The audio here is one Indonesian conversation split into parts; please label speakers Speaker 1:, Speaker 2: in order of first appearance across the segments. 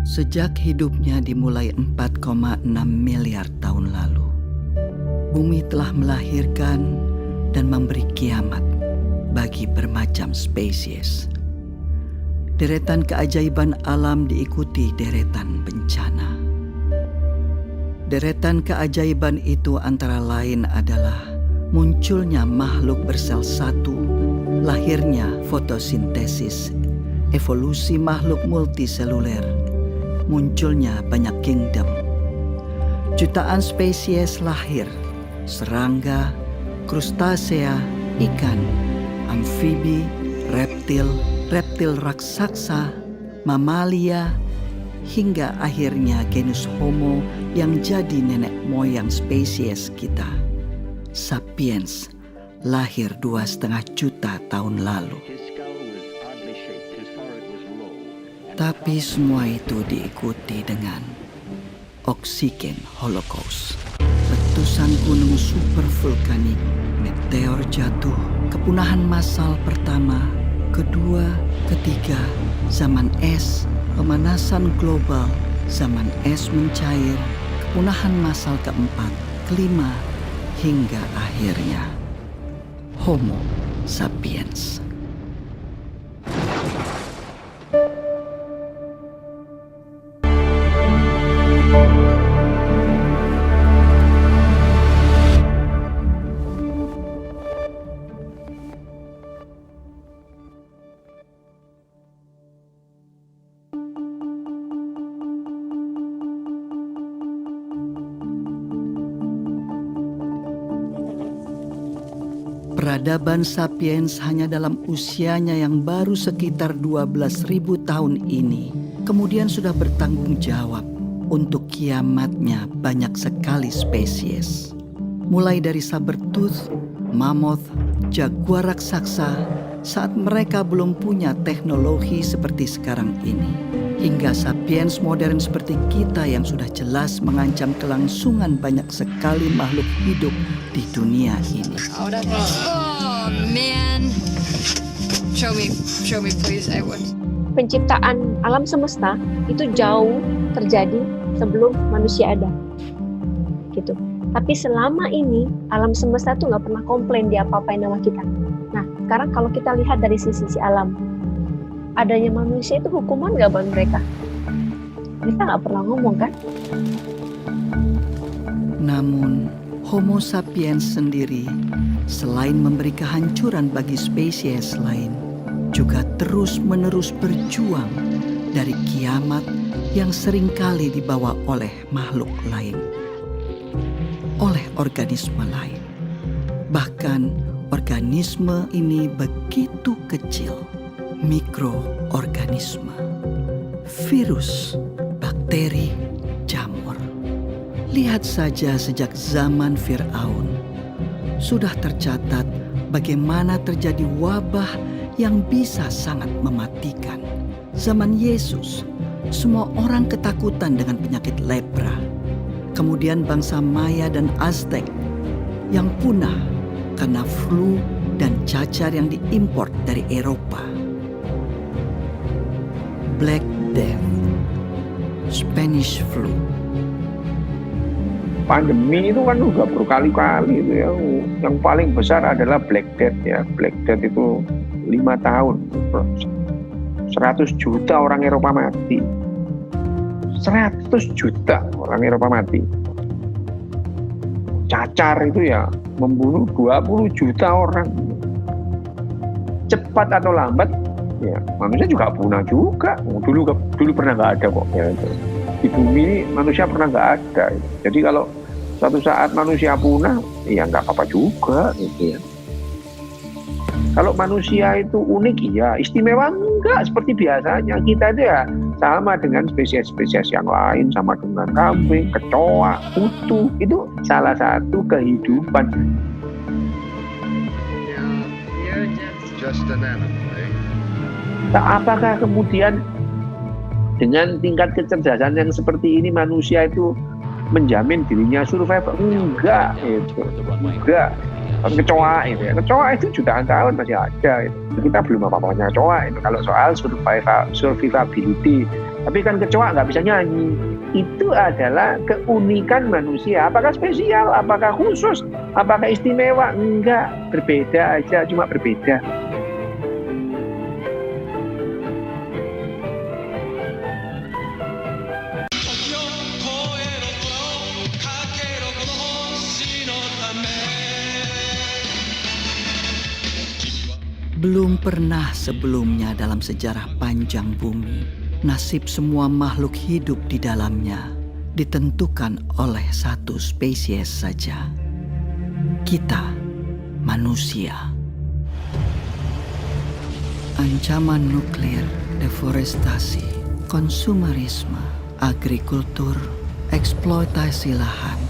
Speaker 1: Sejak hidupnya dimulai 4,6 miliar tahun lalu, bumi telah melahirkan dan memberi kiamat bagi bermacam spesies. Deretan keajaiban alam diikuti deretan bencana. Deretan keajaiban itu antara lain adalah munculnya makhluk bersel satu, lahirnya fotosintesis, evolusi makhluk multiseluler, munculnya banyak kingdom. Jutaan spesies lahir, serangga, krustasea, ikan, amfibi, reptil raksasa, mamalia, hingga akhirnya genus Homo yang jadi nenek moyang spesies kita. Sapiens lahir 2,5 juta tahun lalu. Tapi semua itu diikuti dengan oksigen holocaust, letusan gunung supervulkanik, meteor jatuh, kepunahan massal pertama, kedua, ketiga, zaman es, pemanasan global, zaman es mencair, kepunahan massal keempat, kelima, hingga akhirnya Homo sapiens. Peradaban sapiens hanya dalam usianya yang baru sekitar 12.000 tahun ini kemudian sudah bertanggung jawab untuk kiamatnya banyak sekali spesies. Mulai dari sabertooth, mammoth, jaguar raksasa saat mereka belum punya teknologi seperti sekarang ini, hingga sapiens modern seperti kita yang sudah jelas mengancam kelangsungan banyak sekali makhluk hidup di dunia ini.
Speaker 2: Oh man, show me please, I want.
Speaker 3: Penciptaan alam semesta itu jauh terjadi sebelum manusia ada, gitu. Tapi selama ini alam semesta tuh nggak pernah komplain dia apa-apain sama kita. Nah, sekarang kalau kita lihat dari sisi alam, adanya manusia itu hukuman nggak buat mereka? Kita nggak pernah ngomong kan?
Speaker 1: Namun Homo sapiens sendiri selain memberi kehancuran bagi spesies lain, juga terus-menerus berjuang dari kiamat yang seringkali dibawa oleh makhluk lain, oleh organisme lain. Bahkan organisme ini begitu kecil, mikroorganisme, virus, bakteri, jamur. Lihat saja sejak zaman Fir'aun, sudah tercatat bagaimana terjadi wabah yang bisa sangat mematikan. Zaman Yesus, semua orang ketakutan dengan penyakit lepra. Kemudian bangsa Maya dan Aztec yang punah karena flu dan cacar yang diimpor dari Eropa. Black Death, Spanish flu.
Speaker 4: Pandemi itu kan udah berkali-kali itu ya. Yang paling besar adalah Black Death ya. Black Death itu 5 tahun. 100 juta orang Eropa mati. 100 juta orang Eropa mati. Cacar itu ya membunuh 20 juta orang. Cepat atau lambat ya manusia juga punah juga. Dulu pernah nggak ada kok ya. Di bumi ini manusia pernah nggak ada. Jadi kalau suatu saat manusia punah, ya nggak apa-apa juga gitu ya. Kalau manusia itu unik, ya istimewa enggak seperti biasanya. Kita itu ya sama dengan spesies-spesies yang lain, sama dengan kambing, kecoa, kutu. Itu salah satu kehidupan.
Speaker 5: Just an animal, eh?
Speaker 4: Apakah kemudian dengan tingkat kecerdasan yang seperti ini manusia itu menjamin dirinya survive? Enggak, itu enggak. Kecoa itu ya, kecoa itu jutaan tahun masih ada. Itu. Kita belum apa-apanya kecoa itu. Kalau soal survivability Tapi kan kecoa nggak bisa nyanyi. Itu adalah keunikan manusia. Apakah spesial? Apakah khusus? Apakah istimewa? Enggak, berbeda aja, cuma berbeda.
Speaker 1: Belum pernah sebelumnya dalam sejarah panjang bumi, nasib semua makhluk hidup di dalamnya ditentukan oleh satu spesies saja. Kita, manusia. Ancaman nuklir, deforestasi, konsumerisme, agrikultur, eksploitasi lahan,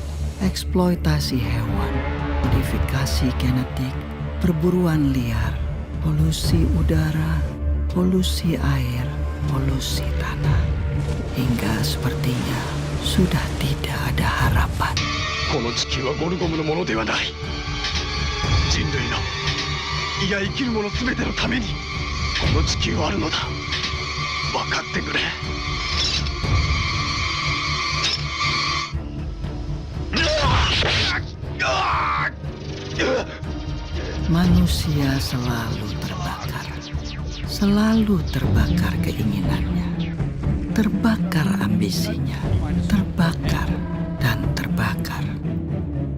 Speaker 1: eksploitasi hewan, modifikasi genetik, perburuan liar, polusi udara, polusi air, polusi tanah. Hingga sepertinya sudah tidak ada harapan.
Speaker 6: この地球はゴルゴムのものではない。人類の、いや生きる者すべてのためにこの地球はあるのだ。分かってくれ。
Speaker 1: Manusia selalu terbakar keinginannya, terbakar ambisinya, terbakar dan terbakar.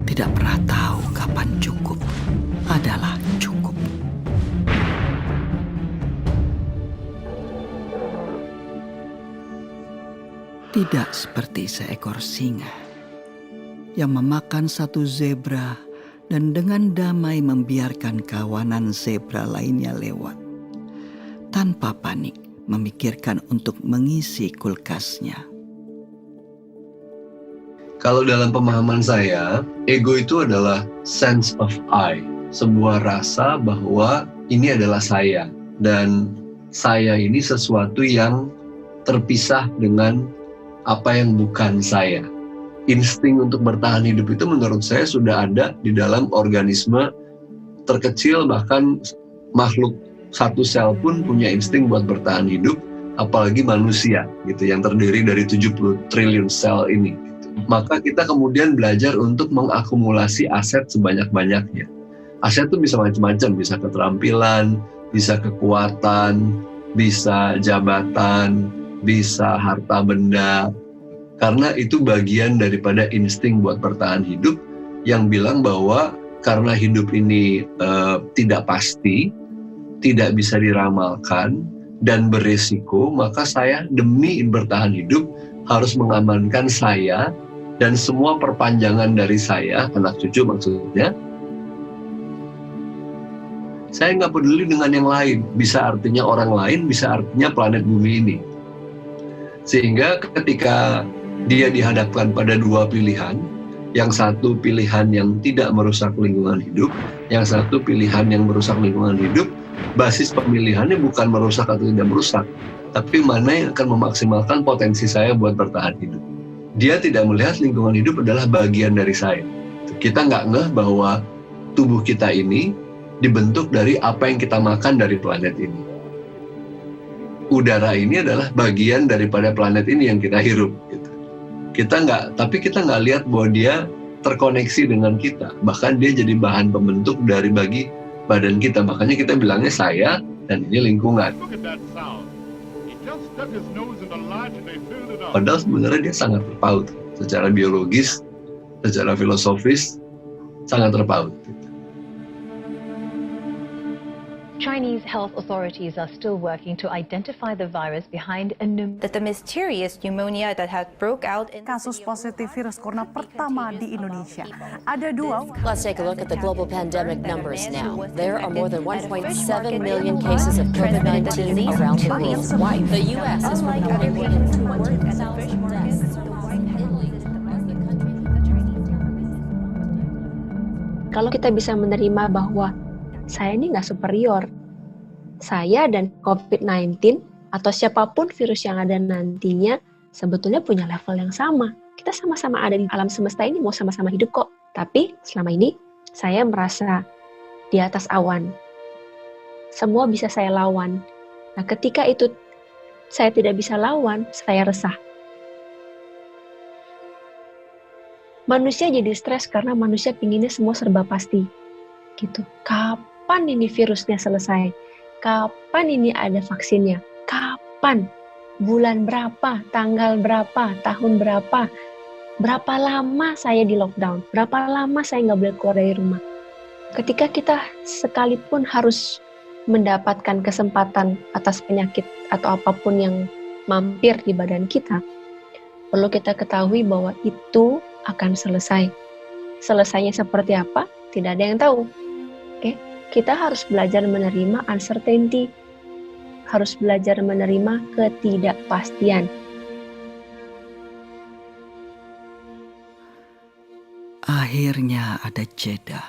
Speaker 1: Tidak pernah tahu kapan cukup adalah cukup. Tidak seperti seekor singa yang memakan satu zebra dan dengan damai membiarkan kawanan zebra lainnya lewat, tanpa panik memikirkan untuk mengisi kulkasnya.
Speaker 7: Kalau dalam pemahaman saya, ego itu adalah sense of I, sebuah rasa bahwa ini adalah saya, dan saya ini sesuatu yang terpisah dengan apa yang bukan saya. Insting untuk bertahan hidup itu menurut saya sudah ada di dalam organisme terkecil, bahkan makhluk satu sel pun punya insting buat bertahan hidup, apalagi manusia gitu yang terdiri dari 70 triliun sel ini gitu. Maka kita kemudian belajar untuk mengakumulasi aset sebanyak-banyaknya. Aset itu bisa macam-macam, bisa keterampilan, bisa kekuatan, bisa jabatan, bisa harta benda. Karena itu bagian daripada insting buat bertahan hidup yang bilang bahwa karena hidup ini tidak pasti, tidak bisa diramalkan, dan beresiko, maka saya demi bertahan hidup harus mengamankan saya dan semua perpanjangan dari saya, anak cucu maksudnya. Saya nggak peduli dengan yang lain, bisa artinya orang lain, bisa artinya planet bumi ini. Sehingga ketika dia dihadapkan pada dua pilihan, yang satu pilihan yang tidak merusak lingkungan hidup, yang satu pilihan yang merusak lingkungan hidup, basis pemilihannya bukan merusak atau tidak merusak, tapi mana yang akan memaksimalkan potensi saya buat bertahan hidup. Dia tidak melihat lingkungan hidup adalah bagian dari saya. Kita nggak ngeh bahwa tubuh kita ini dibentuk dari apa yang kita makan dari planet ini. Udara ini adalah bagian daripada planet ini yang kita hirup. Gitu. Tapi kita nggak lihat bahwa dia terkoneksi dengan kita. Bahkan dia jadi bahan pembentuk dari bagi badan kita. Makanya kita bilangnya saya dan ini lingkungan. Padahal sebenarnya dia sangat terpaut. Secara biologis, secara filosofis, sangat terpaut.
Speaker 8: Chinese health authorities are still working to identify the virus behind a
Speaker 9: that the mysterious pneumonia that had broke out in
Speaker 10: kasus positif virus corona pertama di Indonesia. Ada dua.
Speaker 11: Let's take a look at the global pandemic numbers now. There are more than 1.7 million cases of COVID-19 around the world. The U.S. is reporting more than 200,000 deaths.
Speaker 3: Kalau kita bisa menerima bahwa saya ini nggak superior, saya dan COVID-19 atau siapapun virus yang ada nantinya sebetulnya punya level yang sama. Kita sama-sama ada di alam semesta ini, mau sama-sama hidup kok. Tapi selama ini saya merasa di atas awan. Semua bisa saya lawan. Nah ketika itu saya tidak bisa lawan, saya resah. Manusia jadi stres karena manusia pinginnya semua serba pasti. Gitu. Kapan ini virusnya selesai? Kapan ini ada vaksinnya? Kapan? Bulan berapa? Tanggal berapa? Tahun berapa? Berapa lama saya di lockdown? Berapa lama saya nggak boleh keluar dari rumah? Ketika kita sekalipun harus mendapatkan kesempatan atas penyakit atau apapun yang mampir di badan kita, perlu kita ketahui bahwa itu akan selesai. Selesainya seperti apa? Tidak ada yang tahu. Oke? Kita harus belajar menerima uncertainty, harus belajar menerima ketidakpastian.
Speaker 1: Akhirnya ada jeda.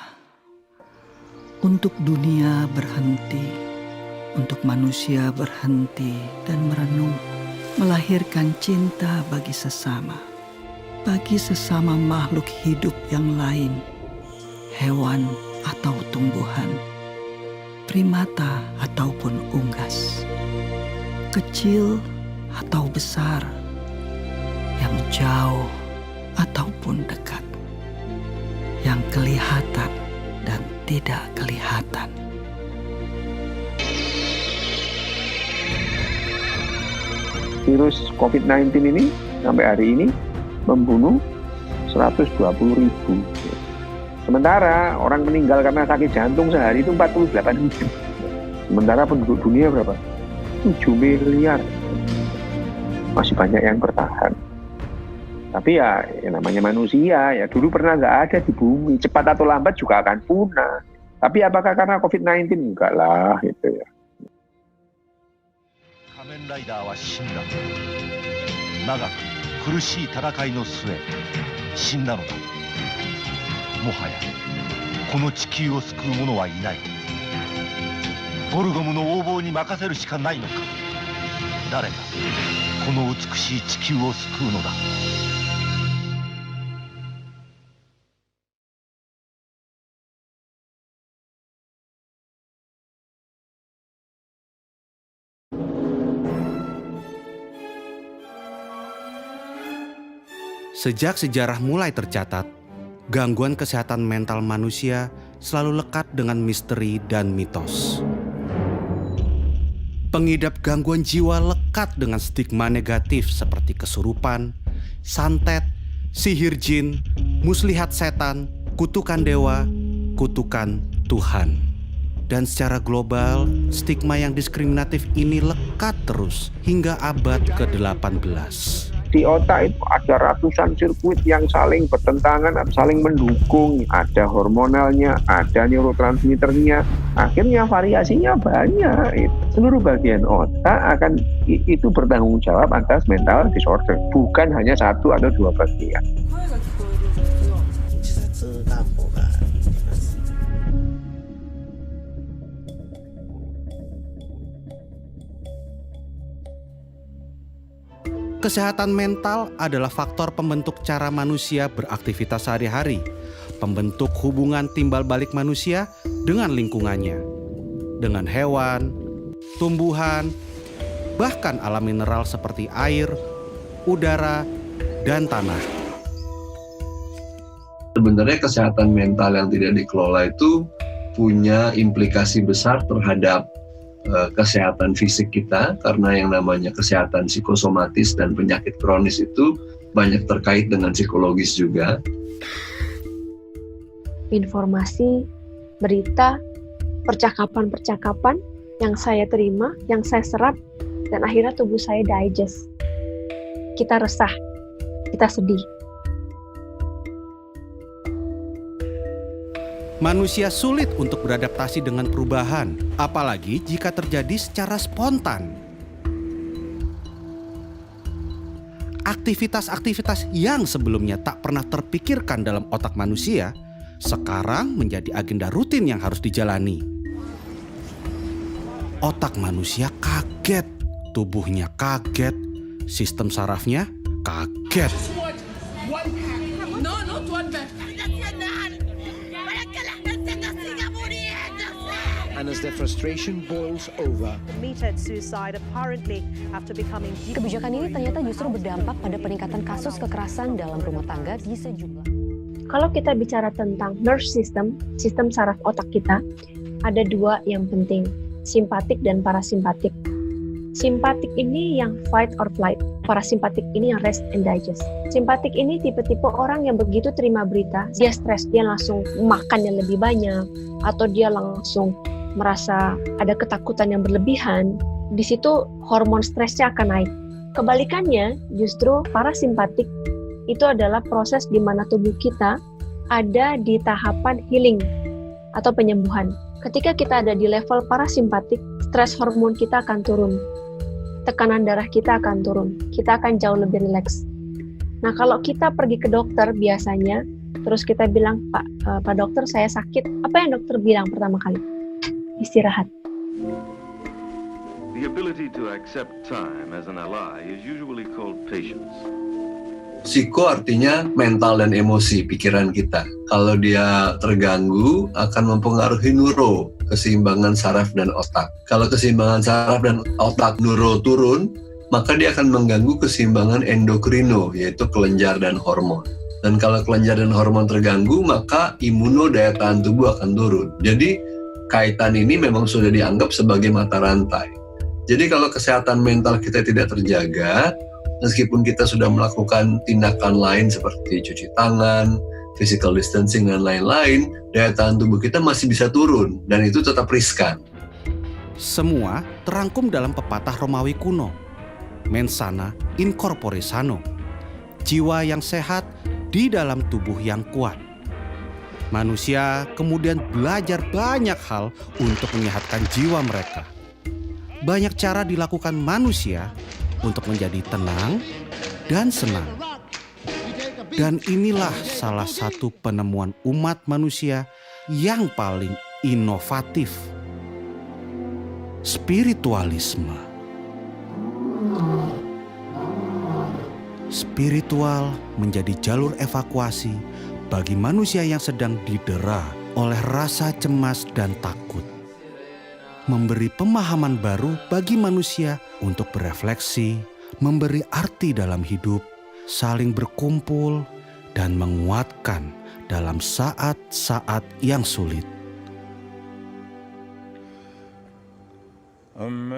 Speaker 1: Untuk dunia berhenti, untuk manusia berhenti dan merenung, melahirkan cinta bagi sesama makhluk hidup yang lain, hewan atau tumbuhan, primata ataupun unggas, kecil atau besar, yang jauh ataupun dekat, yang kelihatan dan tidak kelihatan.
Speaker 4: Virus COVID-19 ini sampai hari ini membunuh 120.000. Sementara orang meninggal karena sakit jantung sehari itu 48.000. Sementara penduduk dunia berapa? 7 miliar. Masih banyak yang bertahan. Tapi ya namanya manusia, ya dulu pernah nggak ada di bumi, cepat atau lambat juga akan punah. Tapi apakah karena COVID-19? Enggak lah, gitu ya.
Speaker 6: Kamen Rider wa shinda. Nagaku kurushii tarakai no sue shinda no da. Mohaya kono chikyū o sukuu mono wa inai. Borgomu no oubou ni makaseru shika nai no ka. Dare ga kono utsukushii chikyū o sukuu no da.
Speaker 12: Sejak sejarah mulai tercatat, gangguan kesehatan mental manusia selalu lekat dengan misteri dan mitos. Pengidap gangguan jiwa lekat dengan stigma negatif seperti kesurupan, santet, sihir jin, muslihat setan, kutukan dewa, kutukan Tuhan. Dan secara global, stigma yang diskriminatif ini lekat terus hingga abad ke-18.
Speaker 4: Di otak itu ada ratusan sirkuit yang saling bertentangan, saling mendukung. Ada hormonalnya, ada neurotransmitternya. Akhirnya variasinya banyak. Seluruh bagian otak akan itu bertanggung jawab atas mental disorder. Bukan hanya satu atau dua bagian.
Speaker 12: Kesehatan mental adalah faktor pembentuk cara manusia beraktivitas sehari-hari, pembentuk hubungan timbal balik manusia dengan lingkungannya, dengan hewan, tumbuhan, bahkan alam mineral seperti air, udara, dan tanah.
Speaker 7: Sebenarnya kesehatan mental yang tidak dikelola itu punya implikasi besar terhadap kesehatan fisik kita, karena yang namanya kesehatan psikosomatis dan penyakit kronis itu banyak terkait dengan psikologis juga.
Speaker 3: Informasi, berita, percakapan-percakapan yang saya terima, yang saya serap, dan akhirnya tubuh saya digest. Kita resah, kita sedih.
Speaker 12: Manusia sulit untuk beradaptasi dengan perubahan, apalagi jika terjadi secara spontan. Aktivitas-aktivitas yang sebelumnya tak pernah terpikirkan dalam otak manusia, sekarang menjadi agenda rutin yang harus dijalani. Otak manusia kaget, tubuhnya kaget, sistem sarafnya kaget.
Speaker 13: and as their frustration boils over.
Speaker 10: Committed suicide apparently after becoming.
Speaker 11: Kebijakan ini ternyata justru berdampak pada peningkatan kasus kekerasan dalam rumah tangga di sejumlah.
Speaker 3: Kalau kita bicara tentang nerve system, sistem saraf otak kita, ada dua yang penting, simpatik dan parasimpatik. Simpatik ini yang fight or flight, parasimpatik ini yang rest and digest. Simpatik ini tipe-tipe orang yang begitu terima berita, dia stres, dia langsung makan yang lebih banyak, atau dia langsung merasa ada ketakutan yang berlebihan. Di situ hormon stresnya akan naik. Kebalikannya, justru parasimpatik itu adalah proses di mana tubuh kita ada di tahapan healing atau penyembuhan. Ketika kita ada di level parasimpatik, stres hormon kita akan turun. Tekanan darah kita akan turun. Kita akan jauh lebih rileks. Nah, kalau kita pergi ke dokter biasanya, terus kita bilang, Pak dokter saya sakit. Apa yang dokter bilang pertama kali? Istirahat.
Speaker 5: The ability to accept time as an ally is usually called patience.
Speaker 7: Psiko artinya mental dan emosi pikiran kita. Kalau dia terganggu akan mempengaruhi neuro, keseimbangan saraf dan otak. Kalau keseimbangan saraf dan otak neuro turun, maka dia akan mengganggu keseimbangan endokrino, yaitu kelenjar dan hormon. Dan kalau kelenjar dan hormon terganggu, maka imuno, daya tahan tubuh akan turun. Jadi kaitan ini memang sudah dianggap sebagai mata rantai. Jadi kalau kesehatan mental kita tidak terjaga, meskipun kita sudah melakukan tindakan lain seperti cuci tangan, physical distancing, dan lain-lain, daya tahan tubuh kita masih bisa turun, dan itu tetap riskan.
Speaker 12: Semua terangkum dalam pepatah Romawi kuno, mens sana in corpore sano, jiwa yang sehat di dalam tubuh yang kuat. Manusia kemudian belajar banyak hal untuk menyehatkan jiwa mereka. Banyak cara dilakukan manusia untuk menjadi tenang dan senang. Dan inilah salah satu penemuan umat manusia yang paling inovatif. Spiritualisme. Spiritual menjadi jalur evakuasi bagi manusia yang sedang didera oleh rasa cemas dan takut. Memberi pemahaman baru bagi manusia untuk berefleksi, memberi arti dalam hidup, saling berkumpul, dan menguatkan dalam saat-saat yang sulit.
Speaker 14: Amazing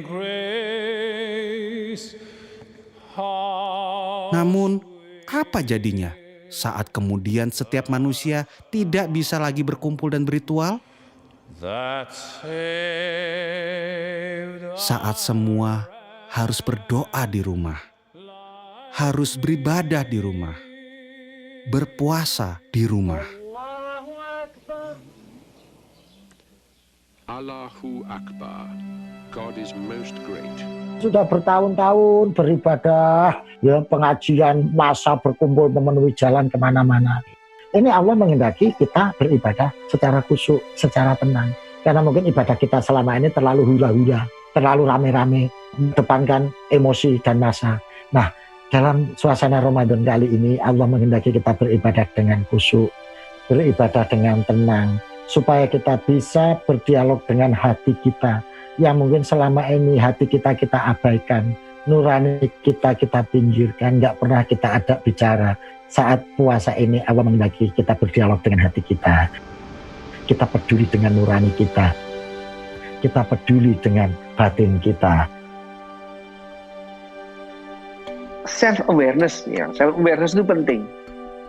Speaker 14: grace.
Speaker 12: Namun, apa jadinya saat kemudian setiap manusia tidak bisa lagi berkumpul dan berritual? Saat semua harus berdoa di rumah, harus beribadah di rumah, berpuasa di rumah.
Speaker 15: Allahu Akbar. God is most great.
Speaker 16: Sudah bertahun-tahun beribadah, ya pengajian, masa berkumpul memenuhi jalan kemana-mana. Ini Allah menghendaki kita beribadah secara khusyuk, secara tenang. Karena mungkin ibadah kita selama ini terlalu hura-hura, terlalu rame-rame, mengedepankan emosi dan masa. Nah, dalam suasana Ramadan kali ini Allah menghendaki kita beribadah dengan khusyuk, beribadah dengan tenang, supaya kita bisa berdialog dengan hati kita yang mungkin selama ini hati kita abaikan, nurani kita pinggirkan, nggak pernah kita ajak bicara. Saat puasa ini Allah menghendaki kita berdialog dengan hati kita. Kita peduli dengan nurani kita. Kita peduli dengan batin kita.
Speaker 4: Self-awareness, ya. Self-awareness itu penting.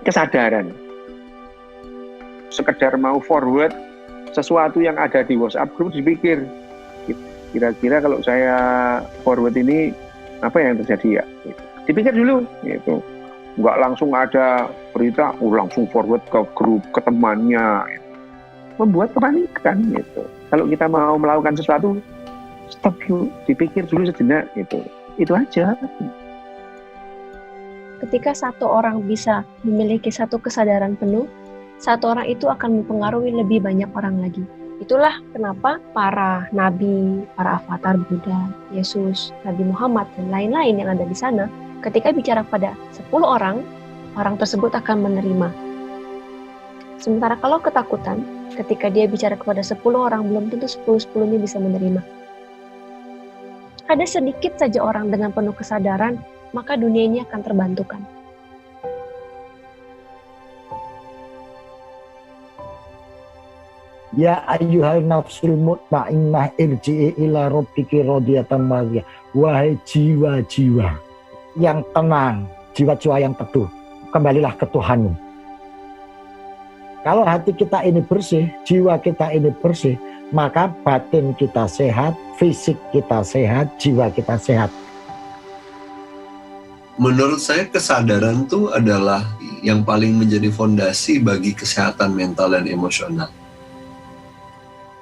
Speaker 4: Kesadaran. Sekedar mau forward sesuatu yang ada di WhatsApp group, dipikir kira-kira kalau saya forward ini apa yang terjadi ya, dipikir dulu gitu. Nggak langsung ada berita langsung forward ke grup, ke temannya, membuat kepanikan gitu. Kalau kita mau melakukan sesuatu, stop dulu, dipikir dulu sejenak gitu. Itu aja.
Speaker 3: Ketika satu orang bisa memiliki satu kesadaran penuh, satu orang itu akan mempengaruhi lebih banyak orang lagi. Itulah kenapa para nabi, para avatar Buddha, Yesus, Nabi Muhammad, dan lain-lain yang ada di sana, ketika bicara pada 10 orang, orang tersebut akan menerima. Sementara kalau ketakutan, ketika dia bicara kepada 10 orang, belum tentu 10-10-nya bisa menerima. Ada sedikit saja orang dengan penuh kesadaran, maka dunia ini akan terbantukan.
Speaker 16: Ya ayyuhal nafsul mutmainnah irji'i ila rabbiki radiyatan mardiyah. Wahai jiwa-jiwa yang tenang, jiwa-jiwa yang teduh, kembalilah ke Tuhanmu. Kalau hati kita ini bersih, jiwa kita ini bersih, maka batin kita sehat, fisik kita sehat, jiwa kita sehat.
Speaker 7: Menurut saya kesadaran itu adalah yang paling menjadi fondasi bagi kesehatan mental dan emosional.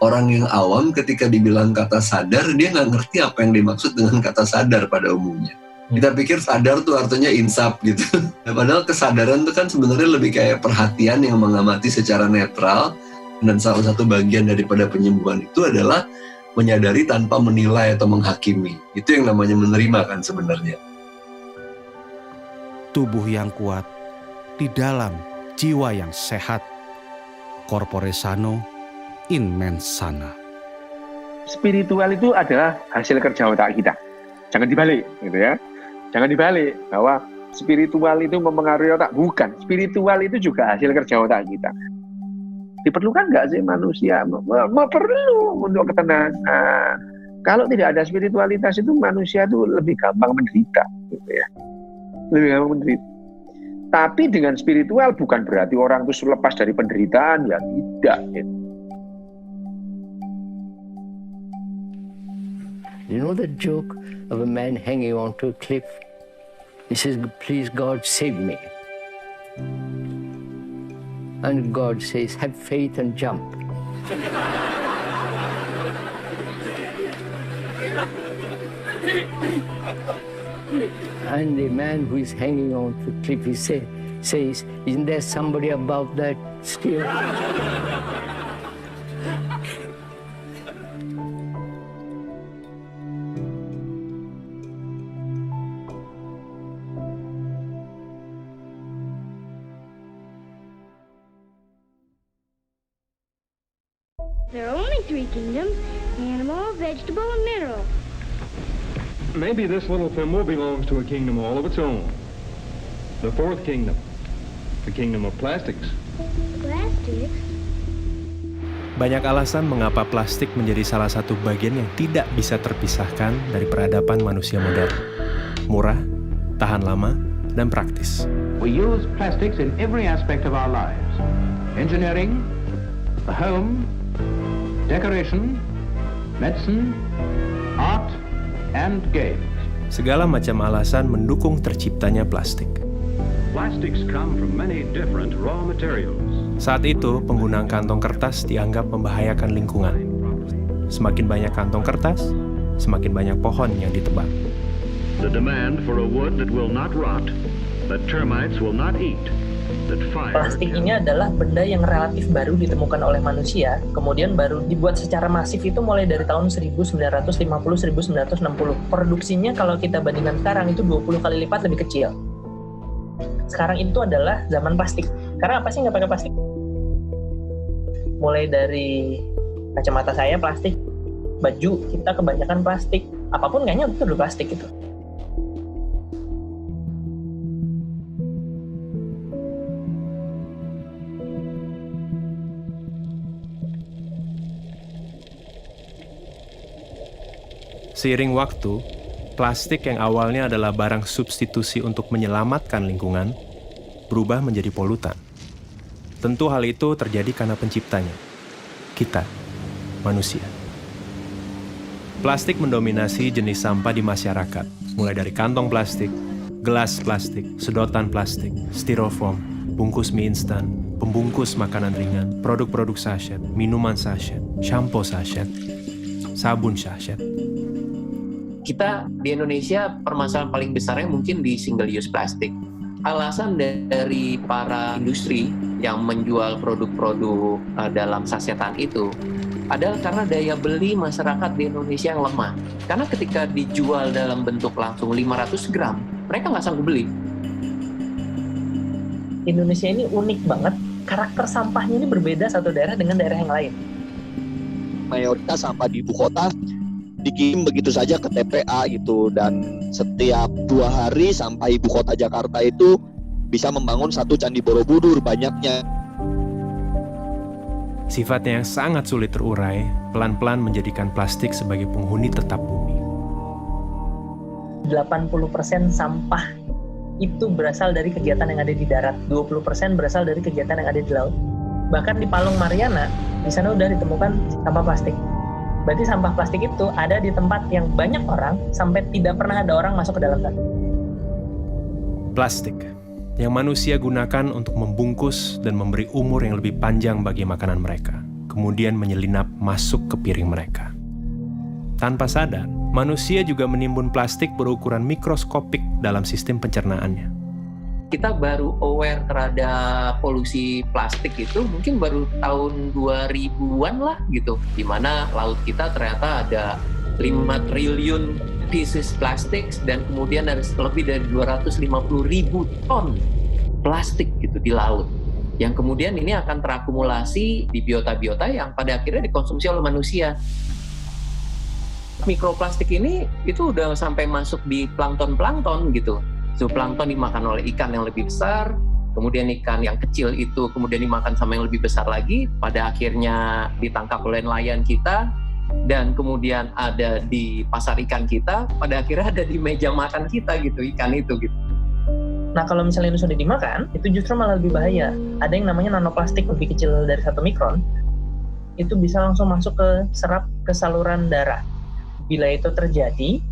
Speaker 7: Orang yang awam ketika dibilang kata sadar, dia nggak ngerti apa yang dimaksud dengan kata sadar pada umumnya. Kita pikir sadar tuh artinya insaf gitu. Nah, padahal kesadaran itu kan sebenarnya lebih kayak perhatian yang mengamati secara netral, dan salah satu bagian daripada penyembuhan itu adalah menyadari tanpa menilai atau menghakimi. Itu yang namanya menerima kan sebenarnya.
Speaker 12: Tubuh yang kuat di dalam jiwa yang sehat. Corpore sano in mens sana.
Speaker 4: Spiritual itu adalah hasil kerja otak kita. Jangan dibalik, gitu ya. Jangan dibalik bahwa spiritual itu mempengaruhi otak. Bukan, spiritual itu juga hasil kerja otak kita. Diperlukan nggak sih manusia? Perlu untuk ketenangan. Kalau tidak ada spiritualitas itu manusia itu lebih gampang menderita, gitu ya. Lebih gampang menderita. Tapi dengan spiritual bukan berarti orang itu lepas dari penderitaan, ya tidak. Gitu.
Speaker 17: You know the joke of a man hanging onto a cliff? He says, "Please God, save me." And God says, "Have faith and jump." And the man who is hanging onto the cliff, he says, "Isn't there somebody above that still?"
Speaker 18: There are only three kingdoms: animal, vegetable, and mineral.
Speaker 15: Maybe this little thimble belongs to a kingdom all of its own. The fourth kingdom. The kingdom of plastics.
Speaker 18: Plastics?
Speaker 19: Banyak alasan mengapa plastik menjadi salah satu bagian yang tidak bisa terpisahkan dari peradaban manusia modern. Murah, tahan lama, dan praktis.
Speaker 20: We use plastics in every aspect of our lives. Engineering, the home, decoration, medicine, art, and games.
Speaker 19: Segala macam alasan mendukung terciptanya plastik.
Speaker 5: Plastics come from many different raw materials.
Speaker 19: Saat itu, penggunaan kantong kertas dianggap membahayakan lingkungan. Semakin banyak kantong kertas, semakin banyak pohon yang ditebang.
Speaker 5: The demand for a wood that will not rot, that termites will not eat.
Speaker 21: Plastik ini adalah benda yang relatif baru ditemukan oleh manusia, kemudian baru dibuat secara masif itu mulai dari tahun 1950-1960. Produksinya kalau kita bandingkan sekarang itu 20 kali lipat lebih kecil. Sekarang itu adalah zaman plastik. Karena apa sih nggak pakai plastik? Mulai dari kacamata saya plastik, baju kita kebanyakan plastik, apapun kayaknya itu udah plastik gitu.
Speaker 19: Seiring waktu, plastik yang awalnya adalah barang substitusi untuk menyelamatkan lingkungan, berubah menjadi polutan. Tentu hal itu terjadi karena penciptanya, kita, manusia. Plastik mendominasi jenis sampah di masyarakat, mulai dari kantong plastik, gelas plastik, sedotan plastik, styrofoam, bungkus mie instan, pembungkus makanan ringan, produk-produk sachet, minuman sachet, shampoo sachet, sabun sachet.
Speaker 22: Kita di Indonesia permasalahan paling besarnya mungkin di single use plastik. Alasan dari para industri yang menjual produk-produk dalam sasetan itu adalah karena daya beli masyarakat di Indonesia yang lemah. Karena ketika dijual dalam bentuk langsung 500 gram, mereka nggak sanggup beli.
Speaker 21: Indonesia ini unik banget karakter sampahnya ini berbeda satu daerah dengan daerah yang lain.
Speaker 2: Mayoritas sampah di ibu kota dikirim begitu saja ke TPA gitu, dan setiap 2 hari sampah ibu kota Jakarta itu bisa membangun 1 candi Borobudur banyaknya.
Speaker 19: Sifatnya yang sangat sulit terurai, pelan-pelan menjadikan plastik sebagai penghuni tetap bumi.
Speaker 21: 80% sampah itu berasal dari kegiatan yang ada di darat, 20% berasal dari kegiatan yang ada di laut. Bahkan di Palung Mariana, di sana udah ditemukan sampah plastik. Berarti sampah plastik itu ada di tempat yang banyak orang, sampai tidak pernah ada orang masuk ke dalam sana.
Speaker 19: Plastik yang manusia gunakan untuk membungkus dan memberi umur yang lebih panjang bagi makanan mereka, kemudian menyelinap masuk ke piring mereka. Tanpa sadar, manusia juga menimbun plastik berukuran mikroskopik dalam sistem pencernaannya.
Speaker 22: Kita baru aware terhadap polusi plastik itu mungkin baru tahun 2000-an lah gitu, di mana laut kita ternyata ada 5 triliun pieces plastik dan kemudian ada lebih dari 250.000 ton plastik gitu di laut, yang kemudian ini akan terakumulasi di biota-biota yang pada akhirnya dikonsumsi oleh manusia. Mikroplastik ini itu udah sampai masuk di plankton gitu. Zooplankton dimakan oleh ikan yang lebih besar, kemudian ikan yang kecil itu kemudian dimakan sama yang lebih besar lagi, pada akhirnya ditangkap oleh nelayan kita, dan kemudian ada di pasar ikan kita, pada akhirnya ada di meja makan kita gitu, ikan itu gitu.
Speaker 21: Nah kalau misalnya itu sudah dimakan, itu justru malah lebih bahaya. Ada yang namanya nanoplastik, lebih kecil dari 1 mikron, itu bisa langsung masuk ke serap ke saluran darah. Bila itu terjadi,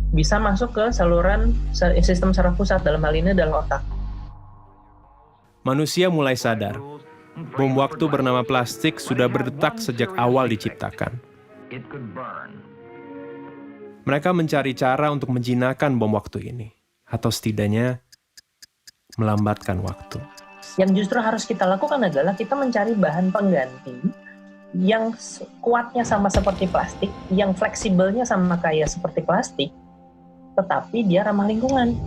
Speaker 21: bisa masuk ke saluran sistem saraf pusat, dalam hal ini adalah otak.
Speaker 19: Manusia mulai sadar, bom waktu bernama plastik sudah berdetak sejak awal diciptakan. Mereka mencari cara untuk menjinakkan bom waktu ini, atau setidaknya melambatkan waktu.
Speaker 21: Yang justru harus kita lakukan adalah kita mencari bahan pengganti yang kuatnya sama seperti plastik, yang fleksibelnya sama kayak seperti plastik, tetapi dia ramah lingkungan.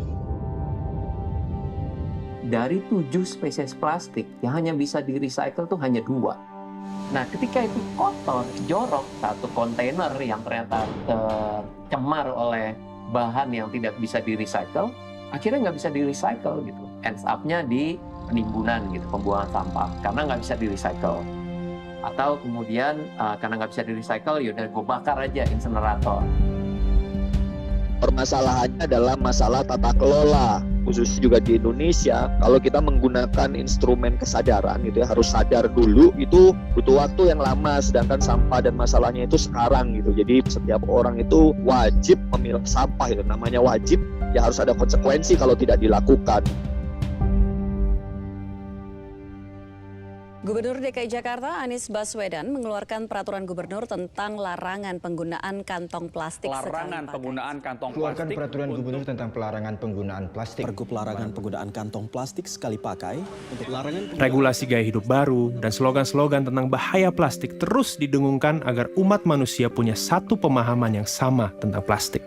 Speaker 22: Dari 7 spesies plastik yang hanya bisa di-recycle tuh hanya 2. Nah, ketika itu kotor, jorok, 1 kontainer yang ternyata tercemar oleh bahan yang tidak bisa di-recycle, akhirnya nggak bisa di-recycle gitu. Ends up-nya di penimbunan gitu, pembuangan sampah, karena nggak bisa di-recycle. Atau kemudian karena nggak bisa di-recycle, yaudah gue bakar aja insenerator.
Speaker 2: Permasalahannya adalah masalah tata kelola, khususnya juga di Indonesia. Kalau kita menggunakan instrumen kesadaran gitu ya, harus sadar dulu, itu butuh waktu yang lama, sedangkan sampah dan masalahnya itu sekarang gitu. Jadi setiap orang itu wajib memilah sampah, itu namanya wajib, ya harus ada konsekuensi kalau tidak dilakukan.
Speaker 8: Gubernur DKI Jakarta Anies Baswedan mengeluarkan peraturan gubernur tentang larangan penggunaan kantong plastik
Speaker 23: Larangan penggunaan kantong
Speaker 13: Keluarkan
Speaker 23: plastik.
Speaker 13: peraturan gubernur tentang pelarangan penggunaan plastik.
Speaker 24: Pergub larangan penggunaan kantong plastik sekali pakai untuk larangan
Speaker 19: Regulasi gaya hidup baru dan slogan-slogan tentang bahaya plastik terus didengungkan agar umat manusia punya satu pemahaman yang sama tentang plastik.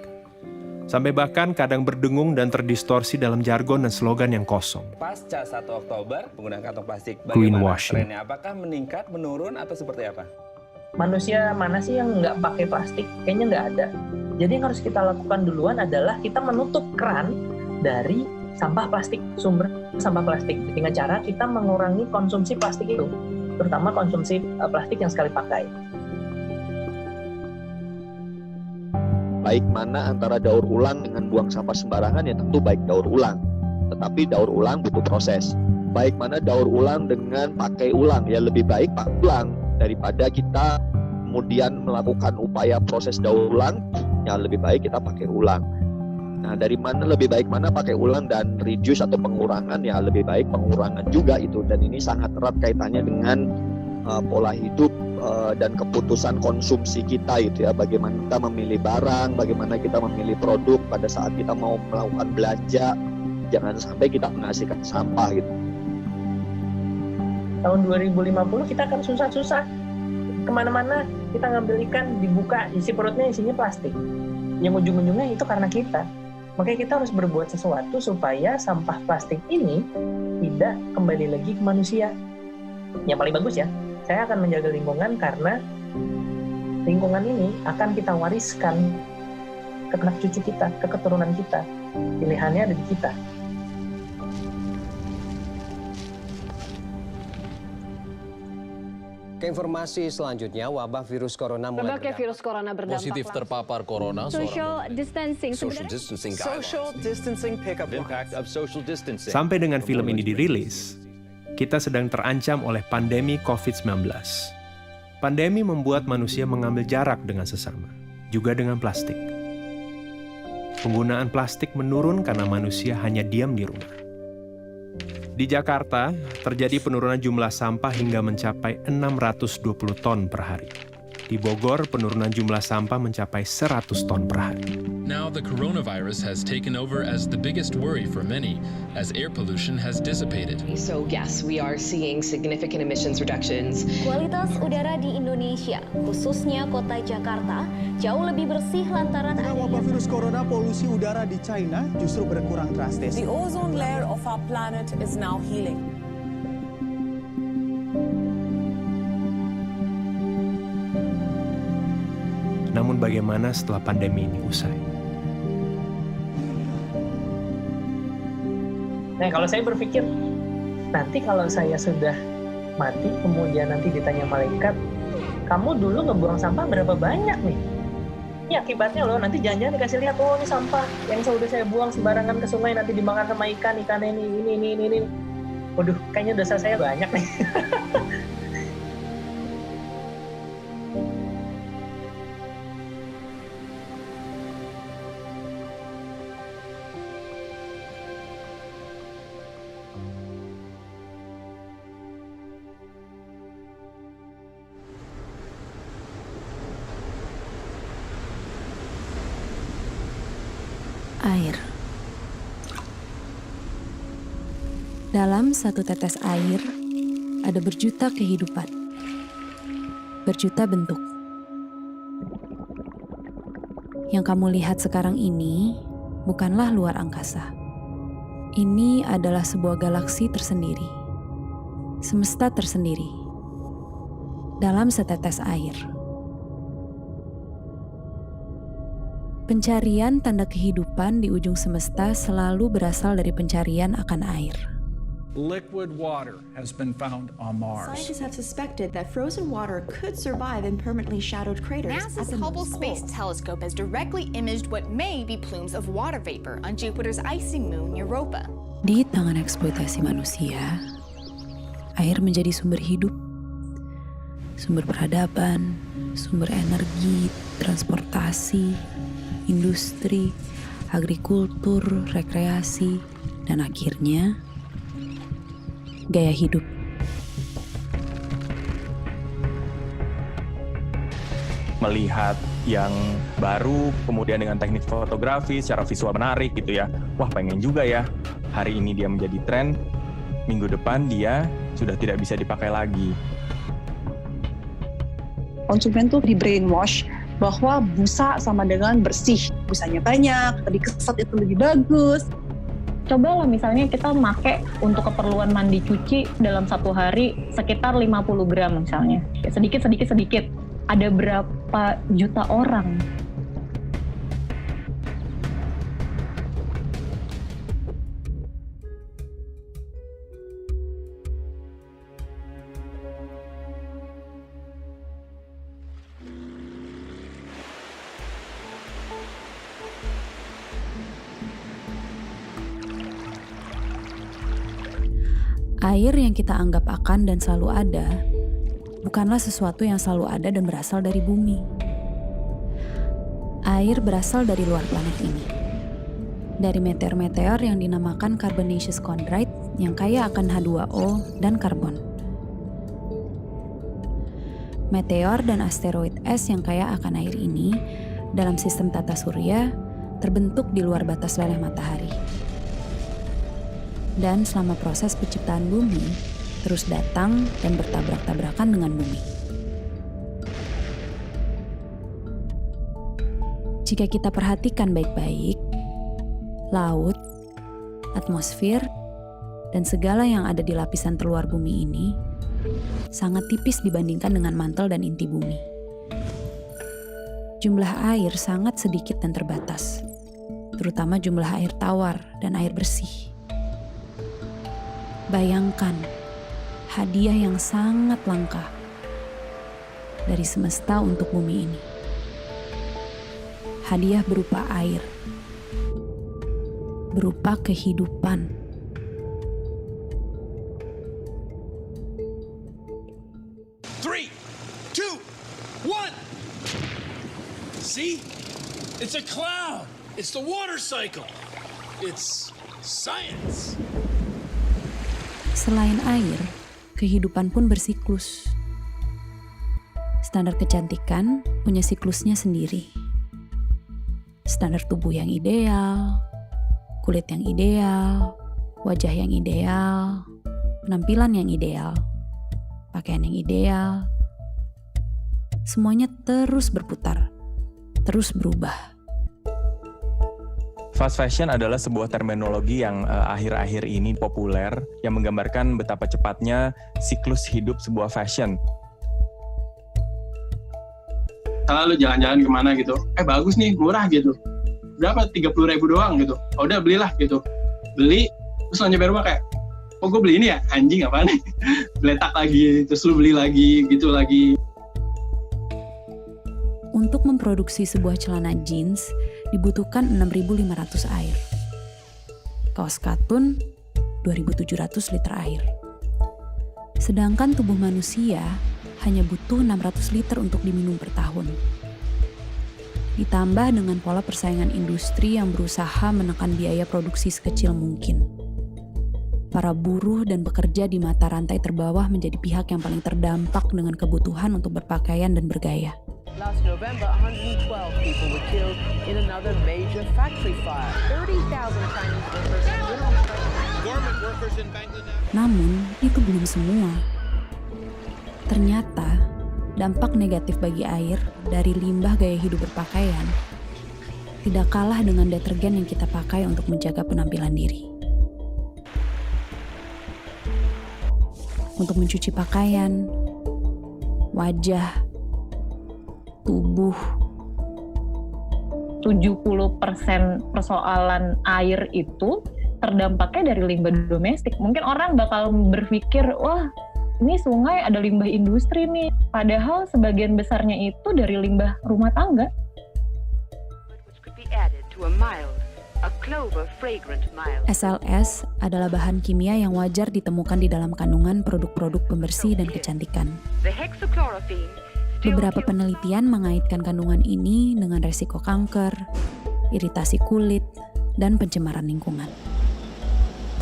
Speaker 19: Sampai bahkan kadang berdengung dan terdistorsi dalam jargon dan slogan yang kosong.
Speaker 23: Pasca 1 Oktober penggunaan kantong plastik,
Speaker 19: Greenwashing.
Speaker 23: trennya? Apakah meningkat, menurun, atau seperti apa?
Speaker 21: Manusia mana sih yang nggak pakai plastik? Kayaknya nggak ada. Jadi yang harus kita lakukan duluan adalah kita menutup keran dari sampah plastik, sumber sampah plastik, dengan cara kita mengurangi konsumsi plastik itu, terutama konsumsi plastik yang sekali pakai.
Speaker 2: Baik mana antara daur ulang dengan buang sampah sembarangan, ya tentu baik daur ulang. Tetapi daur ulang butuh proses. Baik mana daur ulang dengan pakai ulang, ya lebih baik pakai ulang daripada kita kemudian melakukan upaya proses daur ulang, ya lebih baik kita pakai ulang. Nah, dari mana lebih baik mana pakai ulang dan reduce atau pengurangan, ya lebih baik pengurangan juga itu. Dan ini sangat erat kaitannya dengan pola hidup dan keputusan konsumsi kita itu ya, bagaimana kita memilih barang, bagaimana kita memilih produk pada saat kita mau melakukan belanja, jangan sampai kita menghasilkan sampah gitu.
Speaker 21: Tahun 2050 kita akan susah-susah, kemana-mana kita ngambil ikan, dibuka, isi perutnya isinya plastik, yang ujung-ujungnya itu karena kita. Makanya kita harus berbuat sesuatu supaya sampah plastik ini tidak kembali lagi ke manusia. yang paling bagus ya, saya akan menjaga lingkungan karena lingkungan ini akan kita wariskan ke anak cucu kita, ke keturunan kita. Pilihannya ada di kita.
Speaker 1: Ke informasi selanjutnya, wabah virus corona mulai
Speaker 6: berbagai virus corona berdampak
Speaker 9: positif terpapar corona.
Speaker 6: Social distancing.
Speaker 9: Social distancing pickup impact of social distancing.
Speaker 19: Sampai dengan film ini dirilis, kita sedang terancam oleh pandemi COVID-19. Pandemi membuat manusia mengambil jarak dengan sesama, juga dengan plastik. Penggunaan plastik menurun karena manusia hanya diam di rumah. Di Jakarta, terjadi penurunan jumlah sampah hingga mencapai 620 ton per hari. Di Bogor, penurunan jumlah sampah mencapai 100 ton per hari.
Speaker 10: Now the coronavirus has taken over as the biggest worry for many, as air pollution has dissipated.
Speaker 25: So yes, we are seeing significant emissions reductions.
Speaker 6: Kualitas udara di Indonesia, khususnya kota Jakarta, jauh lebih bersih lantaran
Speaker 24: wabah virus corona, polusi udara di China justru berkurang drastis.
Speaker 26: The ozone layer of our planet is now healing.
Speaker 19: Namun bagaimana setelah pandemi ini usai?
Speaker 21: Nah, kalau saya berpikir, nanti kalau saya sudah mati, kemudian nanti ditanya malaikat, kamu dulu ngebuang sampah berapa banyak nih? Ini akibatnya loh, nanti jangan-jangan dikasih lihat, oh ini sampah yang sudah saya buang sembarangan ke sungai, nanti dimakan sama ikan ini. Waduh, kayaknya dosa saya banyak nih.
Speaker 27: Air. Dalam satu tetes air, ada berjuta kehidupan, berjuta bentuk. Yang kamu lihat sekarang ini bukanlah luar angkasa. Ini adalah sebuah galaksi tersendiri, semesta tersendiri, dalam setetes air. Pencarian tanda kehidupan di ujung semesta selalu berasal dari pencarian akan air.
Speaker 14: Liquid water has been found on Mars.
Speaker 28: Scientists have suspected that frozen water could survive in permanently shadowed craters.
Speaker 29: NASA's Hubble Space Telescope has directly imaged what may be plumes of water vapor on Jupiter's icy moon Europa.
Speaker 27: Di tangan eksploitasi manusia, air menjadi sumber hidup, sumber peradaban, sumber energi, transportasi, industri, agrikultur, rekreasi, dan akhirnya gaya hidup.
Speaker 30: Melihat yang baru, kemudian dengan teknik fotografi secara visual menarik gitu ya. Wah, pengen juga ya. Hari ini dia menjadi tren, minggu depan dia sudah tidak bisa dipakai lagi.
Speaker 31: Konsumen tuh di brainwash bahwa busa sama dengan bersih. Busanya banyak, dikeset itu lebih bagus.
Speaker 32: Coba lah misalnya kita make untuk keperluan mandi cuci dalam satu hari sekitar 50 gram misalnya. Sedikit. Ada berapa juta orang?
Speaker 27: Air yang kita anggap akan dan selalu ada, bukanlah sesuatu yang selalu ada dan berasal dari bumi. Air berasal dari luar planet ini. Dari meteor-meteor yang dinamakan carbonaceous chondrite yang kaya akan H2O dan karbon. Meteor dan asteroid es yang kaya akan air ini dalam sistem tata surya terbentuk di luar batas leleh matahari. Dan selama proses penciptaan bumi, terus datang dan bertabrak-tabrakan dengan bumi. Jika kita perhatikan baik-baik, laut, atmosfer, dan segala yang ada di lapisan terluar bumi ini sangat tipis dibandingkan dengan mantel dan inti bumi. Jumlah air sangat sedikit dan terbatas, terutama jumlah air tawar dan air bersih. Bayangkan, hadiah yang sangat langka dari semesta untuk bumi ini. Hadiah berupa air, berupa kehidupan.
Speaker 3: See? It's a cloud. It's the water cycle. It's science.
Speaker 27: Selain air, kehidupan pun bersiklus. Standar kecantikan punya siklusnya sendiri. Standar tubuh yang ideal, kulit yang ideal, wajah yang ideal, penampilan yang ideal, pakaian yang ideal. Semuanya terus berputar, terus berubah.
Speaker 30: Fast fashion adalah sebuah terminologi yang akhir-akhir ini populer yang menggambarkan betapa cepatnya siklus hidup sebuah fashion.
Speaker 4: Kalau lu jalan-jalan kemana gitu, bagus nih, murah gitu. Berapa? 30.000 doang gitu. Oh, udah belilah gitu. Beli, terus nyampe rumah kayak, oh gue beli ini ya? Anjing apaan nih? Letak lagi, terus lu beli lagi, gitu lagi.
Speaker 27: Untuk memproduksi sebuah celana jeans dibutuhkan 6.500 air. Kaos katun 2.700 liter air. Sedangkan tubuh manusia hanya butuh 600 liter untuk diminum per tahun. Ditambah dengan pola persaingan industri yang berusaha menekan biaya produksi sekecil mungkin. Para buruh dan pekerja di mata rantai terbawah menjadi pihak yang paling terdampak dengan kebutuhan untuk berpakaian dan bergaya.
Speaker 26: Last November, 112 people were killed in another major factory fire. 30,000 Chinese workers went on strike. Garment workers in Bangladesh.
Speaker 27: Namun, itu belum semua. Ternyata, dampak negatif bagi air dari limbah gaya hidup berpakaian tidak kalah dengan detergen yang kita pakai untuk menjaga penampilan diri. Untuk mencuci pakaian, wajah, tubuh.
Speaker 32: 70% persoalan air itu terdampaknya dari limbah domestik. Mungkin orang bakal berpikir, wah ini sungai ada limbah industri nih. Padahal sebagian besarnya itu dari limbah rumah tangga.
Speaker 27: SLS adalah bahan kimia yang wajar ditemukan di dalam kandungan produk-produk pembersih dan kecantikan. Beberapa penelitian mengaitkan kandungan ini dengan resiko kanker, iritasi kulit, dan pencemaran lingkungan.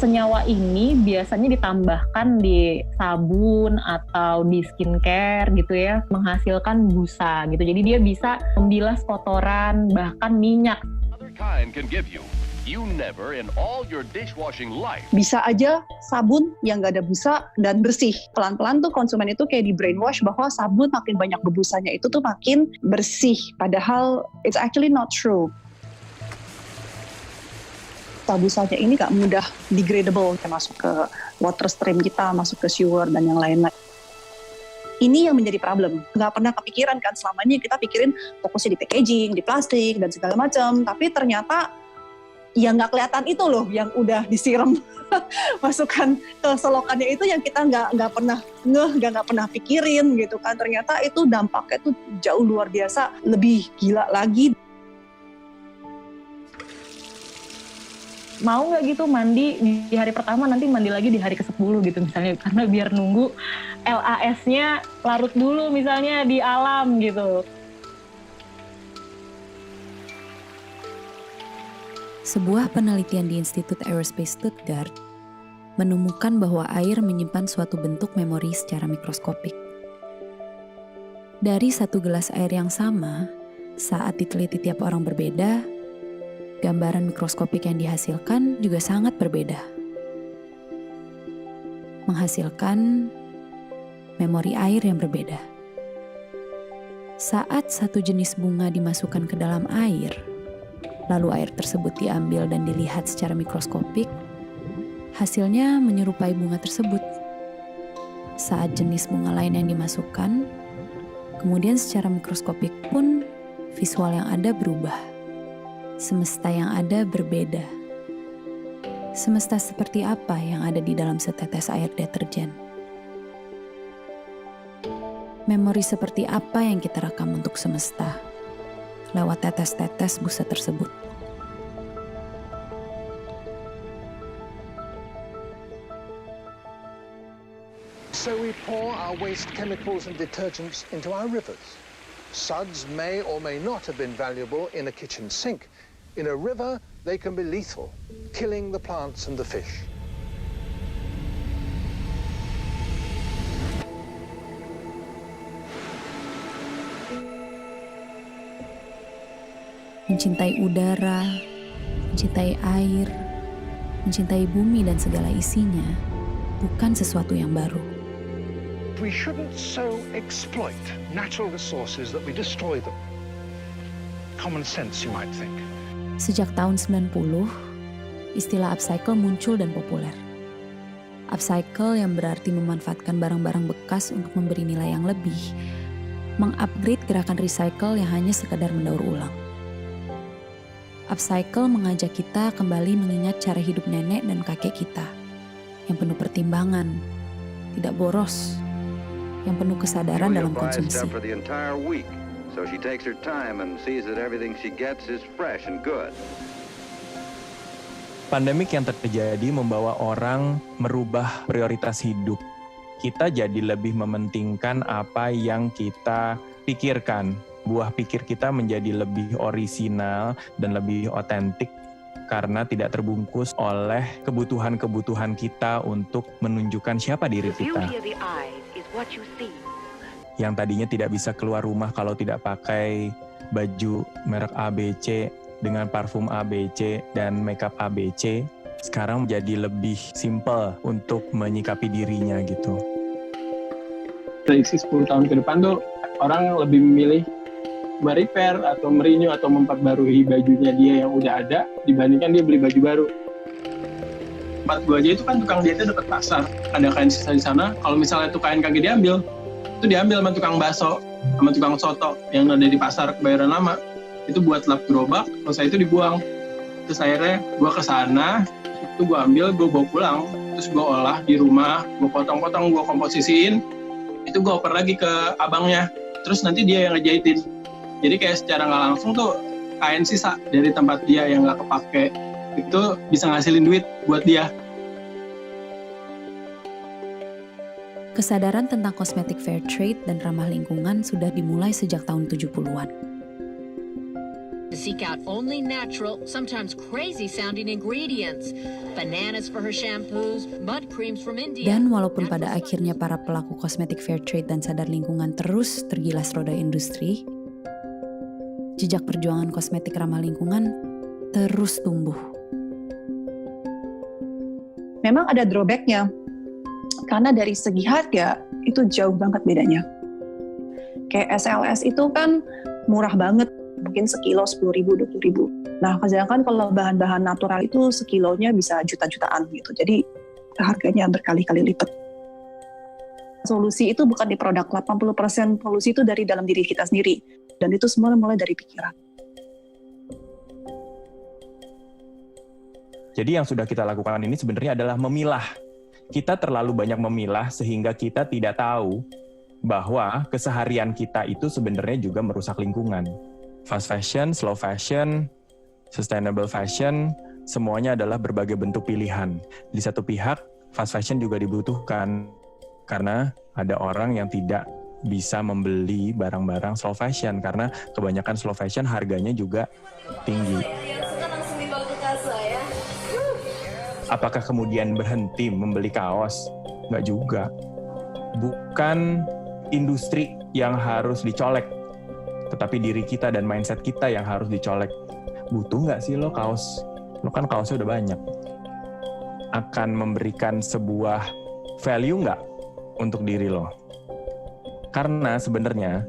Speaker 32: Senyawa ini biasanya ditambahkan di sabun atau di skincare gitu ya, menghasilkan busa gitu. Jadi dia bisa membilas kotoran, bahkan minyak.
Speaker 31: Bisa aja sabun yang nggak ada busa dan bersih. Pelan-pelan tuh konsumen itu kayak di brainwash bahwa sabun makin banyak berbusanya itu tuh makin bersih. Padahal it's actually not true. Busanya ini nggak mudah degradable, kayak masuk ke water stream kita, masuk ke sewer dan yang lain-lain. Ini yang menjadi problem. Nggak pernah kepikiran kan, selama ini kita pikirin fokusnya di packaging, di plastik dan segala macam. Tapi ternyata yang nggak kelihatan itu loh, yang udah disiram masukkan ke selokannya itu yang kita nggak pernah nggak pernah pikirin gitu kan. Ternyata itu dampaknya tuh jauh luar biasa, lebih gila lagi.
Speaker 32: Mau nggak gitu mandi di hari pertama, nanti mandi lagi di hari ke-10 gitu misalnya, karena biar nunggu LAS-nya larut dulu misalnya di alam gitu.
Speaker 27: Sebuah penelitian di Institut Aerospace Stuttgart menemukan bahwa air menyimpan suatu bentuk memori secara mikroskopik. Dari satu gelas air yang sama, saat diteliti tiap orang berbeda, gambaran mikroskopik yang dihasilkan juga sangat berbeda. Menghasilkan memori air yang berbeda. Saat satu jenis bunga dimasukkan ke dalam air, lalu air tersebut diambil dan dilihat secara mikroskopik, hasilnya menyerupai bunga tersebut. Saat jenis bunga lain yang dimasukkan, kemudian secara mikroskopik pun visual yang ada berubah. Semesta yang ada berbeda. Semesta seperti apa yang ada di dalam setetes air deterjen? Memori seperti apa yang kita rekam untuk semesta lewat tetes-tetes busa tersebut?
Speaker 5: So we pour our waste chemicals and detergents into our rivers. Suds may or may not have been valuable in a kitchen sink. In a river, they can be lethal, killing the plants and the fish.
Speaker 27: Mencintai udara, mencintai air, mencintai bumi dan segala isinya bukan sesuatu yang baru.
Speaker 5: We shouldn't so exploit natural resources that we destroy them. Common sense, you might think.
Speaker 27: Sejak tahun 90, istilah upcycle muncul dan populer. Upcycle yang berarti memanfaatkan barang-barang bekas untuk memberi nilai yang lebih, mengupgrade gerakan recycle yang hanya sekadar mendaur ulang. Upcycle mengajak kita kembali mengingat cara hidup nenek dan kakek kita, yang penuh pertimbangan, tidak boros, yang penuh kesadaran dalam konsumsi.
Speaker 7: So she takes her time and sees that everything she gets is fresh and good.
Speaker 30: Pandemik yang terjadi membawa orang merubah prioritas hidup. Kita jadi lebih mementingkan apa yang kita pikirkan. Buah pikir kita menjadi lebih orisinal dan lebih otentik karena tidak terbungkus oleh kebutuhan-kebutuhan kita untuk menunjukkan siapa diri kita. Yang tadinya tidak bisa keluar rumah kalau tidak pakai baju merek ABC dengan parfum ABC dan makeup ABC, sekarang menjadi lebih simple untuk menyikapi dirinya gitu.
Speaker 4: Prediksi 10 tahun ke depan tuh orang lebih memilih merepair atau merenew atau memperbarui bajunya dia yang udah ada dibandingkan dia beli baju baru. Tempat gua aja itu kan tukang jahitnya dekat pasar, ada kain sisa di sana. Kalau misalnya tuh kain kagak diambil, itu diambil sama tukang bakso, sama tukang soto yang ada di pasar Kebayoran Lama. Itu buat lap gerobak, selesai itu dibuang. Terus akhirnya gue kesana, itu gue ambil, gue bawa pulang. Terus gue olah di rumah, gue potong-potong, gue komposisiin. Itu gue oper lagi ke abangnya. Terus nanti dia yang ngejahitin. Jadi kayak secara nggak langsung tuh kain sisa dari tempat dia yang nggak kepake. Itu bisa ngasilin duit buat dia.
Speaker 27: Kesadaran tentang kosmetik fair trade dan ramah lingkungan sudah dimulai sejak tahun 70-an.
Speaker 8: To seek out only natural, sometimes crazy-sounding ingredients. Bananas for her shampoos, mud creams from India.
Speaker 27: Dan walaupun pada akhirnya para pelaku kosmetik fair trade dan sadar lingkungan terus tergilas roda industri, jejak perjuangan kosmetik ramah lingkungan terus tumbuh.
Speaker 31: Memang ada drawback-nya. Karena dari segi harga itu jauh banget bedanya. Kayak SLS itu kan murah banget, mungkin sekilo 10.000, 20.000. Nah, sedangkan kalau bahan-bahan natural itu sekilonya bisa juta-jutaan gitu. Jadi harganya berkali-kali lipat. Solusi itu bukan di produk, 80% solusi itu dari dalam diri kita sendiri. Dan itu semua mulai dari pikiran.
Speaker 30: Jadi yang sudah kita lakukan ini sebenarnya adalah memilah. Kita terlalu banyak memilah sehingga kita tidak tahu bahwa keseharian kita itu sebenarnya juga merusak lingkungan. Fast fashion, slow fashion, sustainable fashion, semuanya adalah berbagai bentuk pilihan. Di satu pihak, fast fashion juga dibutuhkan karena ada orang yang tidak bisa membeli barang-barang slow fashion karena kebanyakan slow fashion harganya juga tinggi. Apakah kemudian berhenti membeli kaos? Nggak juga. Bukan industri yang harus dicolek, tetapi diri kita dan mindset kita yang harus dicolek. Butuh nggak sih lo kaos? Lo kan kaosnya udah banyak. Akan memberikan sebuah value nggak untuk diri lo? Karena sebenarnya,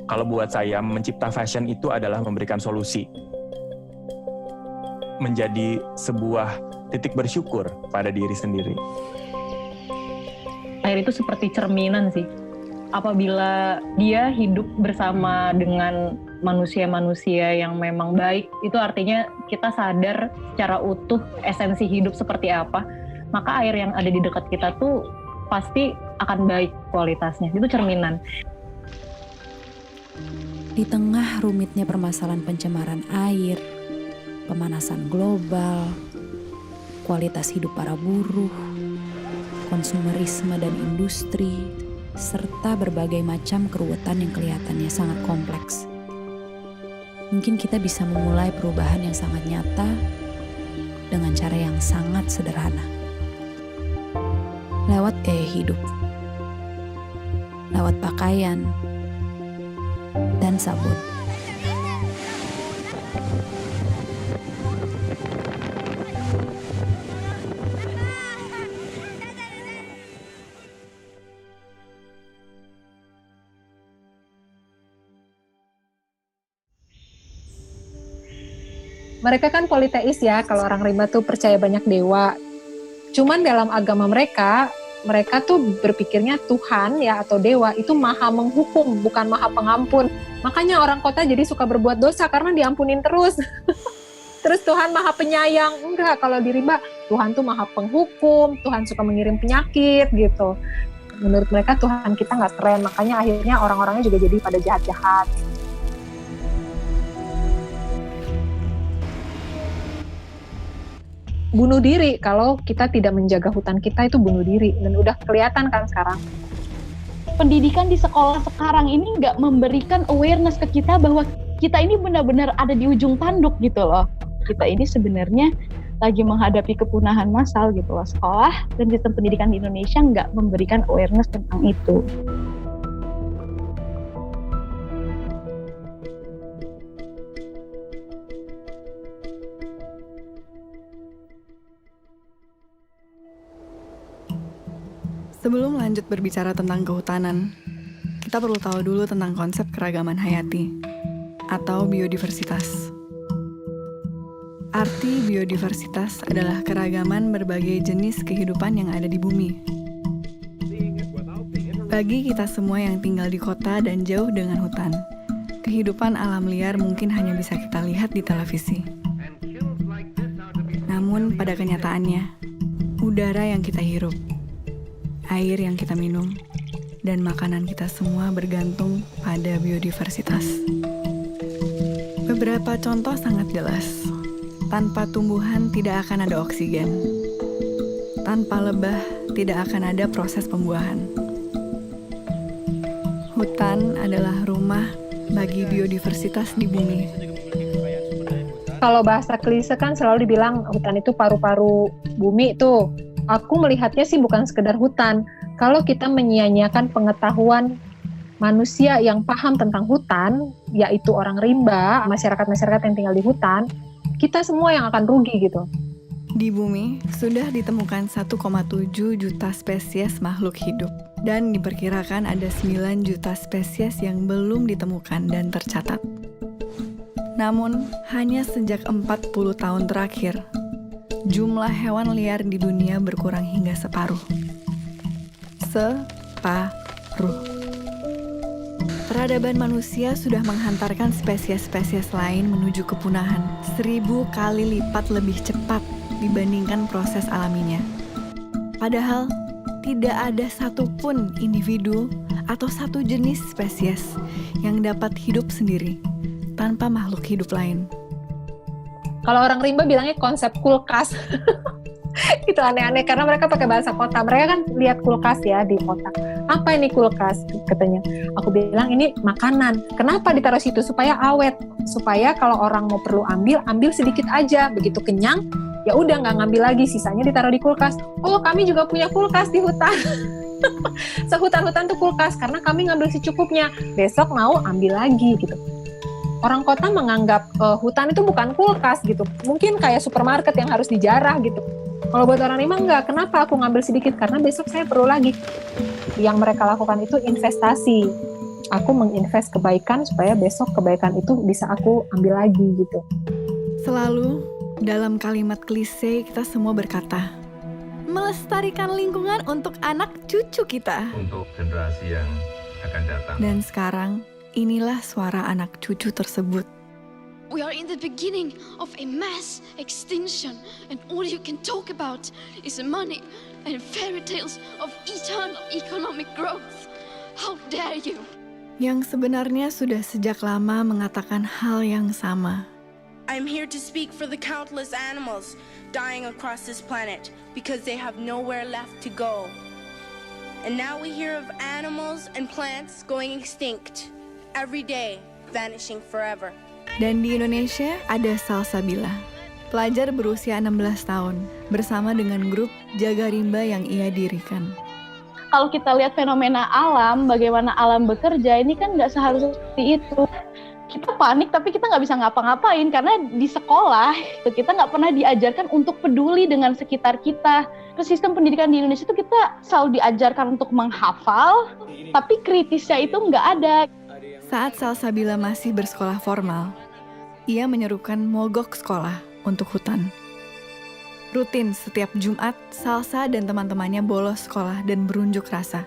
Speaker 30: kalau buat saya, mencipta fashion itu adalah memberikan solusi. Menjadi sebuah titik bersyukur pada diri sendiri.
Speaker 32: Akhir air itu seperti cerminan sih. Apabila dia hidup bersama dengan manusia-manusia yang memang baik, itu artinya kita sadar secara utuh esensi hidup seperti apa, maka air yang ada di dekat kita tuh pasti akan baik kualitasnya. Itu cerminan.
Speaker 27: Di tengah rumitnya permasalahan pencemaran air, pemanasan global, kualitas hidup para buruh, konsumerisme dan industri, serta berbagai macam keruwetan yang kelihatannya sangat kompleks. Mungkin kita bisa memulai perubahan yang sangat nyata dengan cara yang sangat sederhana. Lewat gaya hidup, lewat pakaian, dan sabun.
Speaker 1: Mereka kan politeis ya, kalau orang rimba tuh percaya banyak dewa. Cuman dalam agama mereka tuh berpikirnya Tuhan ya atau dewa itu maha menghukum, bukan maha pengampun. Makanya orang kota jadi suka berbuat dosa karena diampunin terus. Terus Tuhan maha penyayang. Enggak, kalau di rimba Tuhan tuh maha penghukum, Tuhan suka mengirim penyakit gitu. Menurut mereka Tuhan kita nggak keren, makanya akhirnya orang-orangnya juga jadi pada jahat-jahat. Bunuh diri kalau kita tidak menjaga hutan kita itu bunuh diri, dan udah kelihatan kan sekarang.
Speaker 2: Pendidikan di sekolah sekarang ini nggak memberikan awareness ke kita bahwa kita ini benar-benar ada di ujung tanduk gitu loh. Kita ini sebenarnya lagi menghadapi kepunahan massal gitu loh. Sekolah dan sistem pendidikan di Indonesia nggak memberikan awareness tentang itu.
Speaker 11: Sebelum lanjut berbicara tentang kehutanan, kita perlu tahu dulu tentang konsep keragaman hayati atau biodiversitas. Arti biodiversitas adalah keragaman berbagai jenis kehidupan yang ada di bumi. Bagi kita semua yang tinggal di kota dan jauh dengan hutan, kehidupan alam liar mungkin hanya bisa kita lihat di televisi. Namun pada kenyataannya, udara yang kita hirup, air yang kita minum, dan makanan kita semua bergantung pada biodiversitas. Beberapa contoh sangat jelas. Tanpa tumbuhan tidak akan ada oksigen. Tanpa lebah tidak akan ada proses pembuahan. Hutan adalah rumah bagi biodiversitas di bumi.
Speaker 1: Kalau bahasa klise kan selalu dibilang hutan itu paru-paru bumi tuh. Aku melihatnya sih bukan sekedar hutan. Kalau kita menyia-nyiakan pengetahuan manusia yang paham tentang hutan, yaitu orang rimba, masyarakat-masyarakat yang tinggal di hutan, kita semua yang akan rugi gitu.
Speaker 11: Di bumi sudah ditemukan 1,7 juta spesies makhluk hidup. Dan diperkirakan ada 9 juta spesies yang belum ditemukan dan tercatat. Namun, hanya sejak 40 tahun terakhir, jumlah hewan liar di dunia berkurang hingga separuh. Separuh. Peradaban manusia sudah menghantarkan spesies-spesies lain menuju kepunahan 1000 kali lipat lebih cepat dibandingkan proses alaminya. Padahal, tidak ada satupun individu atau satu jenis spesies yang dapat hidup sendiri tanpa makhluk hidup lain.
Speaker 1: Kalau orang rimba bilangnya konsep kulkas. Itu aneh-aneh karena mereka pakai bahasa kota. Mereka kan lihat kulkas ya di kota. Apa ini kulkas? Katanya. Aku bilang ini makanan. Kenapa ditaruh situ? Supaya awet. Supaya kalau orang mau perlu ambil sedikit aja. Begitu kenyang, ya udah nggak ngambil lagi. Sisanya ditaruh di kulkas. Oh, kami juga punya kulkas di hutan. Sehutan-hutan tuh kulkas karena kami ngambil secukupnya. Besok mau ambil lagi gitu. Orang kota menganggap hutan itu bukan kulkas gitu. Mungkin kayak supermarket yang harus dijarah gitu. Kalau buat orang rimba enggak, kenapa aku ngambil sedikit? Karena besok saya perlu lagi. Yang mereka lakukan itu investasi. Aku menginvest kebaikan supaya besok kebaikan itu bisa aku ambil lagi gitu.
Speaker 11: Selalu dalam kalimat klise kita semua berkata, melestarikan lingkungan untuk anak cucu kita.
Speaker 9: Untuk generasi yang akan datang.
Speaker 11: Dan sekarang, inilah suara anak cucu tersebut.
Speaker 10: We are in the beginning of a mass extinction, and all you can talk about is money and fairy tales of eternal economic growth. How dare you?
Speaker 11: Yang sebenarnya sudah sejak lama mengatakan hal yang sama.
Speaker 12: I'm here to speak for the countless animals dying across this planet because they have nowhere left to go. And now we hear of animals and plants going extinct every day, vanishing forever.
Speaker 11: Dan di Indonesia ada Salsabila, pelajar berusia 16 tahun, bersama dengan grup Jaga Rimba yang ia dirikan.
Speaker 2: Kalau kita lihat fenomena alam, bagaimana alam bekerja, ini kan nggak seharusnya seperti itu. Kita panik tapi kita nggak bisa ngapa-ngapain karena di sekolah kita nggak pernah diajarkan untuk peduli dengan sekitar kita. Sistem pendidikan di Indonesia itu kita selalu diajarkan untuk menghafal, tapi kritisnya itu nggak ada.
Speaker 11: Saat Salsabila masih bersekolah formal, ia menyerukan mogok sekolah untuk hutan. Rutin setiap Jumat, Salsa dan teman-temannya bolos sekolah dan berunjuk rasa.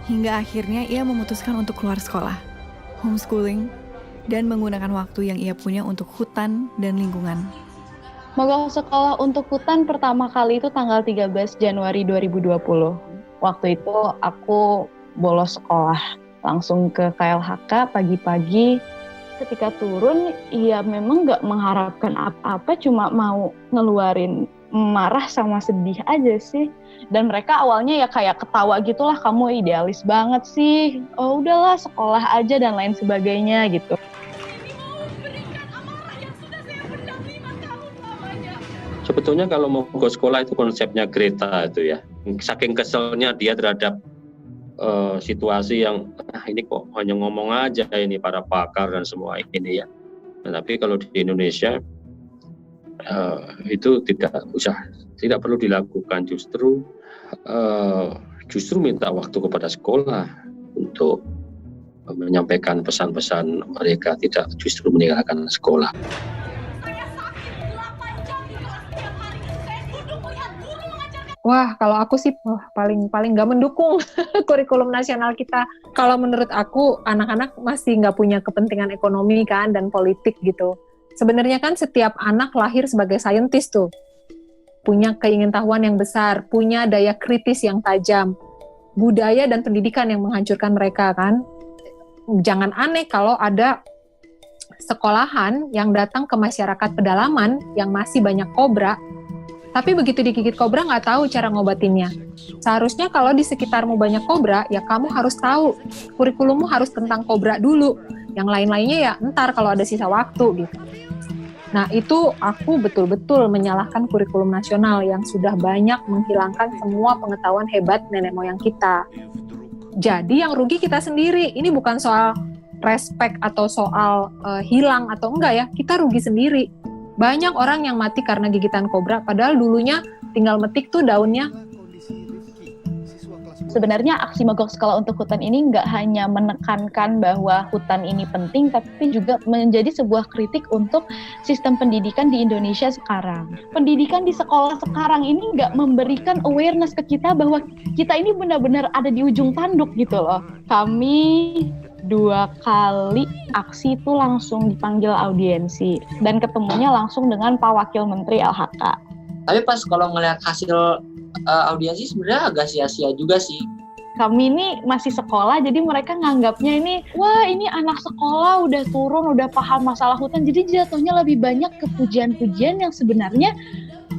Speaker 11: Hingga akhirnya ia memutuskan untuk keluar sekolah, homeschooling, dan menggunakan waktu yang ia punya untuk hutan dan lingkungan.
Speaker 2: Mogok sekolah untuk hutan pertama kali itu tanggal 13 Januari 2020. Waktu itu aku bolos sekolah, langsung ke KLHK pagi-pagi. Ketika turun, ya memang nggak mengharapkan apa-apa, cuma mau ngeluarin marah sama sedih aja sih. Dan mereka awalnya ya kayak ketawa gitulah, kamu idealis banget sih, oh udahlah sekolah aja dan lain sebagainya gitu.
Speaker 13: Sebetulnya kalau mau ke sekolah itu konsepnya Greta itu ya, saking keselnya dia terhadap situasi yang ini kok hanya ngomong aja ini para pakar dan semua ini ya. Nah, tapi kalau di Indonesia itu tidak perlu dilakukan, justru minta waktu kepada sekolah untuk menyampaikan pesan-pesan mereka, tidak justru meninggalkan sekolah.
Speaker 1: Wah, kalau aku sih paling nggak mendukung kurikulum nasional kita. Kalau menurut aku, anak-anak masih nggak punya kepentingan ekonomi kan dan politik gitu. Sebenarnya kan setiap anak lahir sebagai saintis tuh, punya keingintahuan yang besar, punya daya kritis yang tajam, budaya dan pendidikan yang menghancurkan mereka kan. Jangan aneh kalau ada sekolahan yang datang ke masyarakat pedalaman yang masih banyak kobra, tapi begitu digigit kobra nggak tahu cara ngobatinnya. Seharusnya kalau di sekitarmu banyak kobra, ya kamu harus tahu, kurikulummu harus tentang kobra dulu. Yang lain-lainnya ya ntar kalau ada sisa waktu gitu. Nah itu aku betul-betul menyalahkan kurikulum nasional yang sudah banyak menghilangkan semua pengetahuan hebat nenek moyang kita. Jadi yang rugi kita sendiri. Ini bukan soal respect atau soal hilang atau enggak ya, kita rugi sendiri. Banyak orang yang mati karena gigitan kobra, padahal dulunya tinggal metik tuh daunnya.
Speaker 2: Sebenarnya aksi mogok sekolah untuk hutan ini nggak hanya menekankan bahwa hutan ini penting, tapi juga menjadi sebuah kritik untuk sistem pendidikan di Indonesia sekarang. Pendidikan di sekolah sekarang ini nggak memberikan awareness ke kita bahwa kita ini benar-benar ada di ujung tanduk gitu loh. Kami 2 kali aksi itu langsung dipanggil audiensi dan ketemunya langsung dengan Pak Wakil Menteri LHK.
Speaker 15: Tapi pas kalau ngelihat hasil audiensi sebenarnya agak sia-sia juga sih.
Speaker 2: Kami ini masih sekolah, jadi mereka nganggapnya ini, wah ini anak sekolah udah turun, udah paham masalah hutan, jadi jatuhnya lebih banyak ke pujian-pujian yang sebenarnya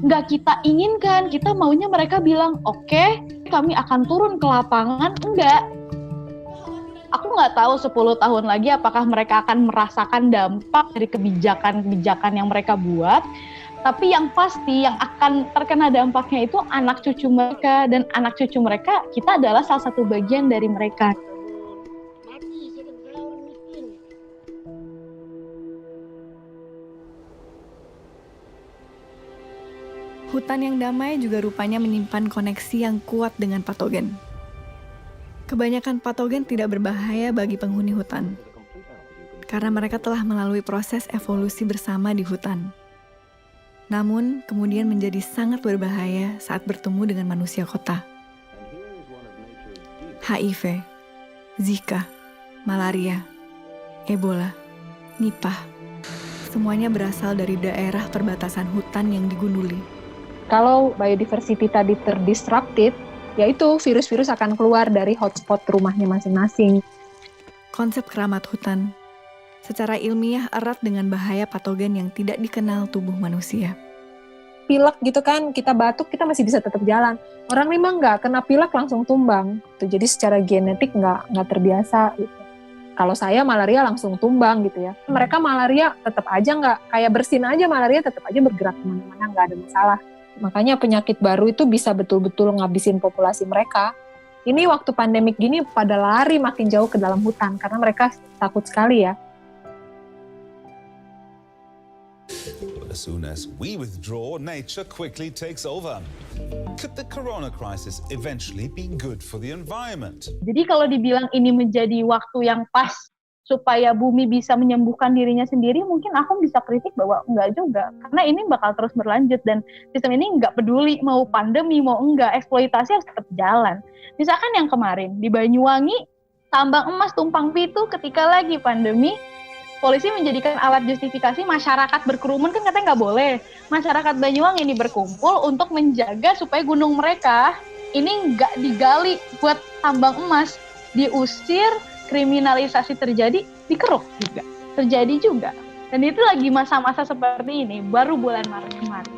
Speaker 2: nggak kita inginkan. Kita maunya mereka bilang, oke, kami akan turun ke lapangan, enggak. Aku nggak tahu 10 tahun lagi apakah mereka akan merasakan dampak dari kebijakan-kebijakan yang mereka buat. Tapi yang pasti yang akan terkena dampaknya itu anak cucu mereka, dan anak cucu mereka kita adalah salah satu bagian dari mereka.
Speaker 11: Hutan yang damai juga rupanya menyimpan koneksi yang kuat dengan patogen. Kebanyakan patogen tidak berbahaya bagi penghuni hutan, karena mereka telah melalui proses evolusi bersama di hutan. namun kemudian menjadi sangat berbahaya saat bertemu dengan manusia kota. HIV, Zika, malaria, Ebola, Nipah, semuanya berasal dari daerah perbatasan hutan yang digunduli.
Speaker 1: Kalau biodiversity tadi terdisrupted, yaitu virus-virus akan keluar dari hotspot rumahnya masing-masing.
Speaker 11: Konsep keramat hutan secara ilmiah erat dengan bahaya patogen yang tidak dikenal tubuh manusia.
Speaker 1: Pilek gitu kan, kita batuk, kita masih bisa tetap jalan. Orang rimba nggak, kena pilek langsung tumbang. Jadi secara genetik nggak terbiasa gitu. Kalau saya malaria langsung tumbang gitu ya. Mereka malaria tetap aja nggak, kayak bersin aja malaria tetap aja bergerak kemana-mana, nggak ada masalah. Makanya penyakit baru itu bisa betul-betul ngabisin populasi mereka. Ini waktu pandemik gini pada lari makin jauh ke dalam hutan karena mereka takut sekali ya.
Speaker 6: As soon as we withdraw, nature quickly takes over. Could the corona crisis eventually be good for the environment?
Speaker 2: Jadi kalau dibilang ini menjadi waktu yang pas supaya bumi bisa menyembuhkan dirinya sendiri, mungkin aku bisa kritik bahwa enggak juga. Karena ini bakal terus berlanjut dan sistem ini enggak peduli mau pandemi, mau enggak, eksploitasi harus tetap jalan. Misalkan yang kemarin di Banyuwangi, tambang emas tumpang pitu ketika lagi pandemi, polisi menjadikan alat justifikasi masyarakat berkerumun, kan katanya nggak boleh. Masyarakat Banyuwangi ini berkumpul untuk menjaga supaya gunung mereka ini nggak digali buat tambang emas. Diusir, kriminalisasi terjadi, dikeruk juga. Terjadi juga. Dan itu lagi masa-masa seperti ini, baru bulan Maret kemarin.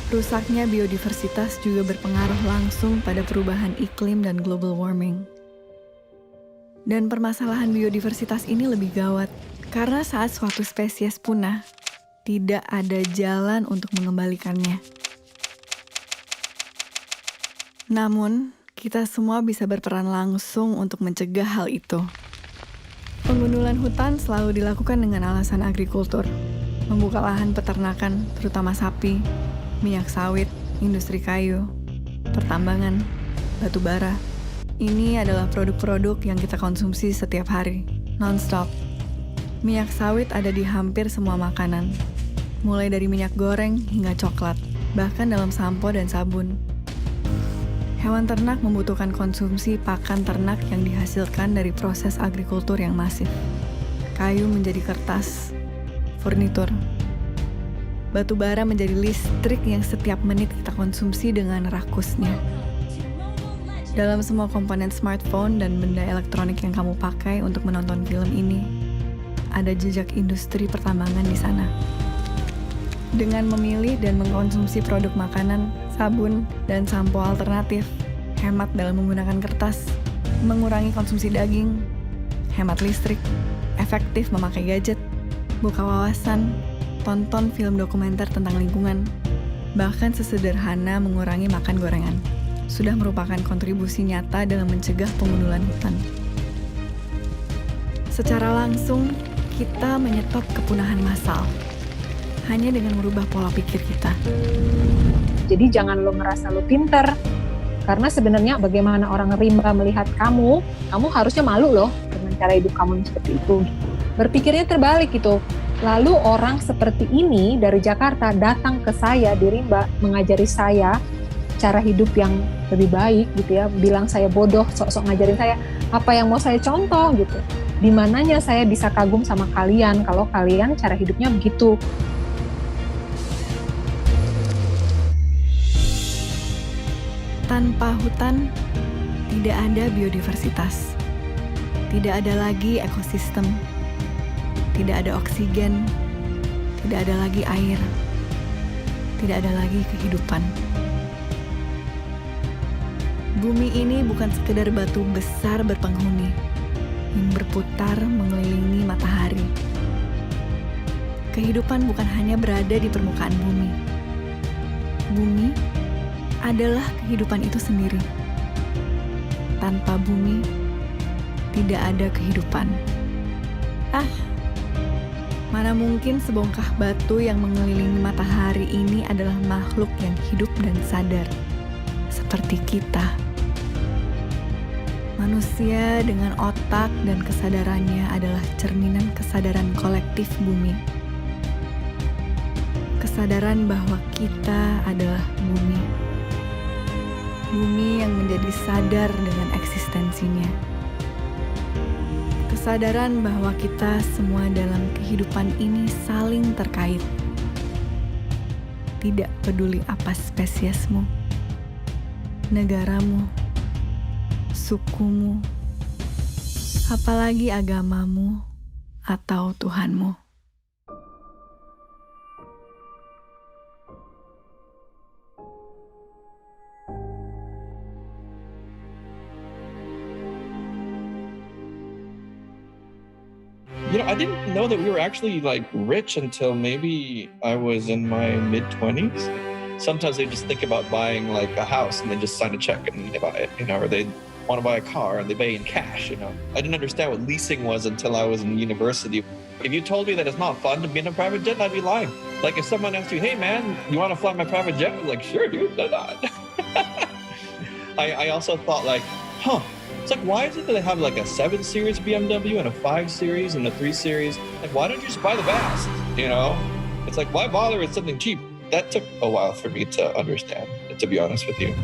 Speaker 11: Rusaknya biodiversitas juga berpengaruh langsung pada perubahan iklim dan global warming. Dan permasalahan biodiversitas ini lebih gawat, karena saat suatu spesies punah, tidak ada jalan untuk mengembalikannya. Namun, kita semua bisa berperan langsung untuk mencegah hal itu. Pengundulan hutan selalu dilakukan dengan alasan agrikultur, membuka lahan peternakan, terutama sapi, minyak sawit, industri kayu, pertambangan, batu bara. Ini adalah produk-produk yang kita konsumsi setiap hari, non-stop. Minyak sawit ada di hampir semua makanan, mulai dari minyak goreng hingga coklat, bahkan dalam sampo dan sabun. Hewan ternak membutuhkan konsumsi pakan ternak yang dihasilkan dari proses agrikultur yang masif. Kayu menjadi kertas, furnitur. Batu bara menjadi listrik yang setiap menit kita konsumsi dengan rakusnya. Dalam semua komponen smartphone dan benda elektronik yang kamu pakai untuk menonton film ini, ada jejak industri pertambangan di sana. Dengan memilih dan mengkonsumsi produk makanan, sabun, dan sampo alternatif, hemat dalam menggunakan kertas, mengurangi konsumsi daging, hemat listrik, efektif memakai gadget, buka wawasan, tonton film dokumenter tentang lingkungan, bahkan sesederhana mengurangi makan gorengan, sudah merupakan kontribusi nyata dalam mencegah pengundulan hutan. Secara langsung, kita menyetop kepunahan massal, hanya dengan merubah pola pikir kita.
Speaker 1: Jadi jangan lo ngerasa lo pinter, karena sebenarnya bagaimana orang rimba melihat kamu harusnya malu loh dengan cara hidup kamu yang seperti itu. Berpikirnya terbalik gitu. Lalu orang seperti ini dari Jakarta datang ke saya di Rimba, mengajari saya cara hidup yang lebih baik gitu ya, bilang saya bodoh, sok-sok ngajarin saya apa yang mau saya contoh gitu. Di mananya saya bisa kagum sama kalian kalau kalian cara hidupnya begitu.
Speaker 11: Tanpa hutan, tidak ada biodiversitas. Tidak ada lagi ekosistem. Tidak ada oksigen, tidak ada lagi air, tidak ada lagi kehidupan. Bumi ini bukan sekedar batu besar berpenghuni yang berputar mengelilingi matahari. Kehidupan bukan hanya berada di permukaan bumi. Bumi adalah kehidupan itu sendiri. Tanpa bumi, tidak ada kehidupan. Mana mungkin sebongkah batu yang mengelilingi matahari ini adalah makhluk yang hidup dan sadar, seperti kita. Manusia dengan otak dan kesadarannya adalah cerminan kesadaran kolektif bumi. Kesadaran bahwa kita adalah bumi. Bumi yang menjadi sadar dengan eksistensinya. Kesadaran bahwa kita semua dalam kehidupan ini saling terkait. Tidak peduli apa spesiesmu, negaramu, sukumu, apalagi agamamu atau Tuhanmu.
Speaker 14: You know, I didn't know that we were actually like rich until maybe I was in my mid-20s. Sometimes they just think about buying like a house and they just sign a check and they buy it, you know, or they want to buy a car and they pay in cash, you know. I didn't understand what leasing was until I was in university. If you told me that it's not fun to be in a private jet, I'd be lying. Like if someone asked you, hey man, you want to fly my private jet? I'm like, sure dude, why not? I also thought like, it's like, why is it that they have like a 7 Series BMW and a 5 Series and a 3 Series? Like, why don't you just buy the best, you know? It's like, why bother with something cheap? That took a while for me to understand, to be honest with you.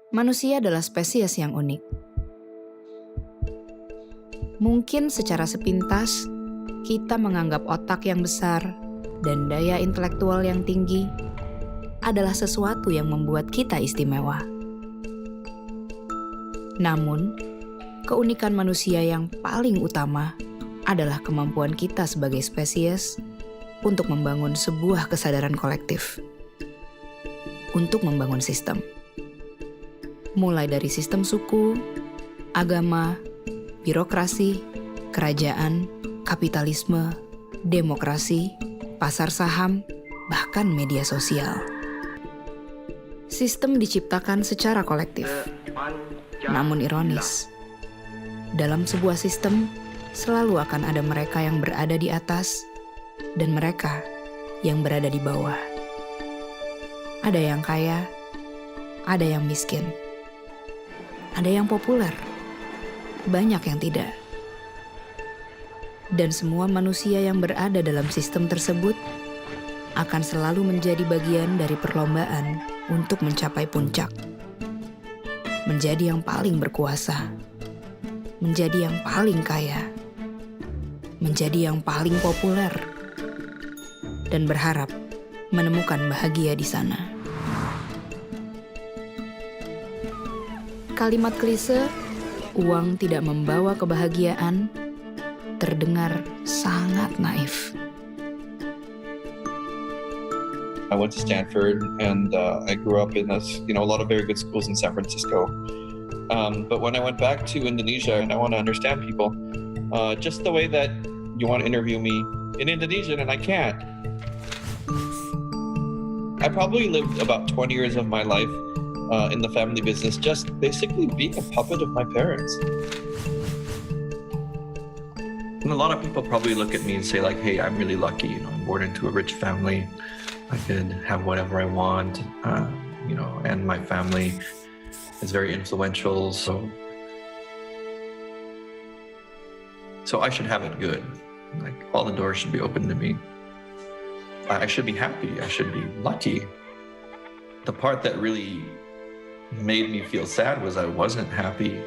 Speaker 16: Manusia adalah spesies yang unik. Mungkin secara sepintas, kita menganggap otak yang besar dan daya intelektual yang tinggi adalah sesuatu yang membuat kita istimewa. Namun, keunikan manusia yang paling utama adalah kemampuan kita sebagai spesies untuk membangun sebuah kesadaran kolektif, untuk membangun sistem. Mulai dari sistem suku, agama, birokrasi, kerajaan, kapitalisme, demokrasi, pasar saham, bahkan media sosial. Sistem diciptakan secara kolektif. Namun ironis, dalam sebuah sistem selalu akan ada mereka yang berada di atas dan mereka yang berada di bawah. Ada yang kaya, ada yang miskin. Ada yang populer, banyak yang tidak. Dan semua manusia yang berada dalam sistem tersebut akan selalu menjadi bagian dari perlombaan untuk mencapai puncak. Menjadi yang paling berkuasa, menjadi yang paling kaya, menjadi yang paling populer, dan berharap menemukan bahagia di sana. Kalimat klise, uang tidak membawa kebahagiaan, terdengar sangat naif.
Speaker 14: I went to Stanford and I grew up in a lot of very good schools in San Francisco. But when I went back to Indonesia and I want to understand people, just the way that you want to interview me in Indonesian and I can't. I probably lived about 20 years of my life in the family business, just basically being a puppet of my parents. And a lot of people probably look at me and say like, hey, I'm really lucky, I'm born into a rich family. I could have whatever I want, and my family is very influential, so I should have it good. Like all the doors should be open to me. I should be happy, I should be lucky. The part that really made me feel sad was I wasn't happy.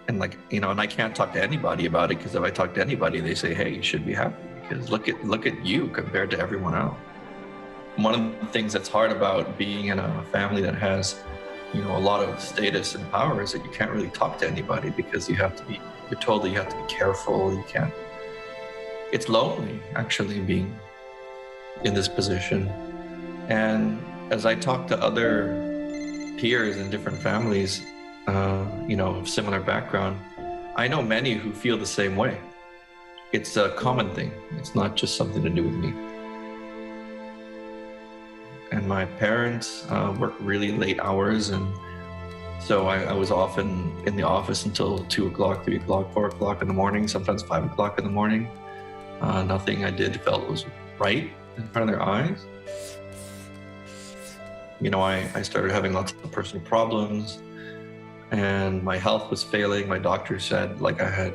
Speaker 14: And and I can't talk to anybody about it, because if I talk to anybody, they say, hey, you should be happy, because look at you compared to everyone else. One of the things that's hard about being in a family that has, a lot of status and power is that you can't really talk to anybody, because you're told that you have to be careful, you can't. It's lonely, actually, being in this position. And as I talk to other peers in different families, of similar background, I know many who feel the same way. It's a common thing. It's not just something to do with me. And my parents work really late hours, and So I was often in the office until 2 o'clock, 3 o'clock, 4 o'clock in the morning, sometimes 5 o'clock in the morning. Nothing I did felt was right in front of their eyes. You know, I started having lots of personal problems and my health was failing. My doctor said like I had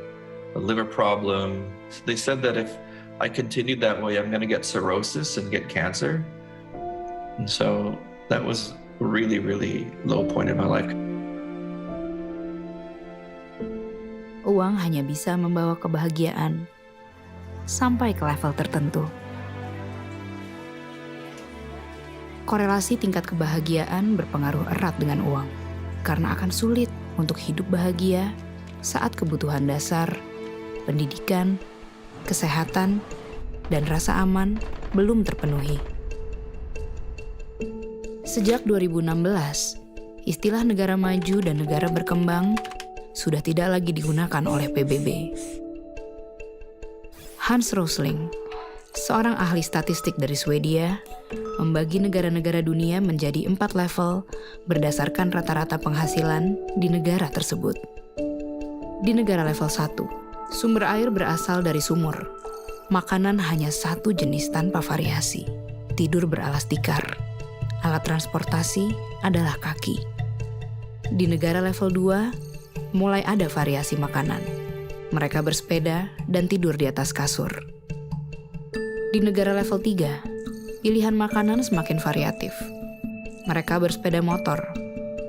Speaker 14: a liver problem. They said that if I continued that way, I'm going to get cirrhosis and get cancer. And so that was a really, really low point in my life.
Speaker 16: Uang hanya bisa membawa kebahagiaan sampai ke level tertentu. Korelasi tingkat kebahagiaan berpengaruh erat dengan uang, karena akan sulit untuk hidup bahagia saat kebutuhan dasar, pendidikan, kesehatan, dan rasa aman belum terpenuhi. Sejak 2016, istilah negara maju dan negara berkembang sudah tidak lagi digunakan oleh PBB. Hans Rosling, seorang ahli statistik dari Swedia, membagi negara-negara dunia menjadi 4 level berdasarkan rata-rata penghasilan di negara tersebut. Di negara level 1, sumber air berasal dari sumur. Makanan hanya satu jenis tanpa variasi. Tidur beralas tikar. Alat transportasi adalah kaki. Di negara level 2, mulai ada variasi makanan. Mereka bersepeda dan tidur di atas kasur. Di negara level 3, pilihan makanan semakin variatif. Mereka bersepeda motor,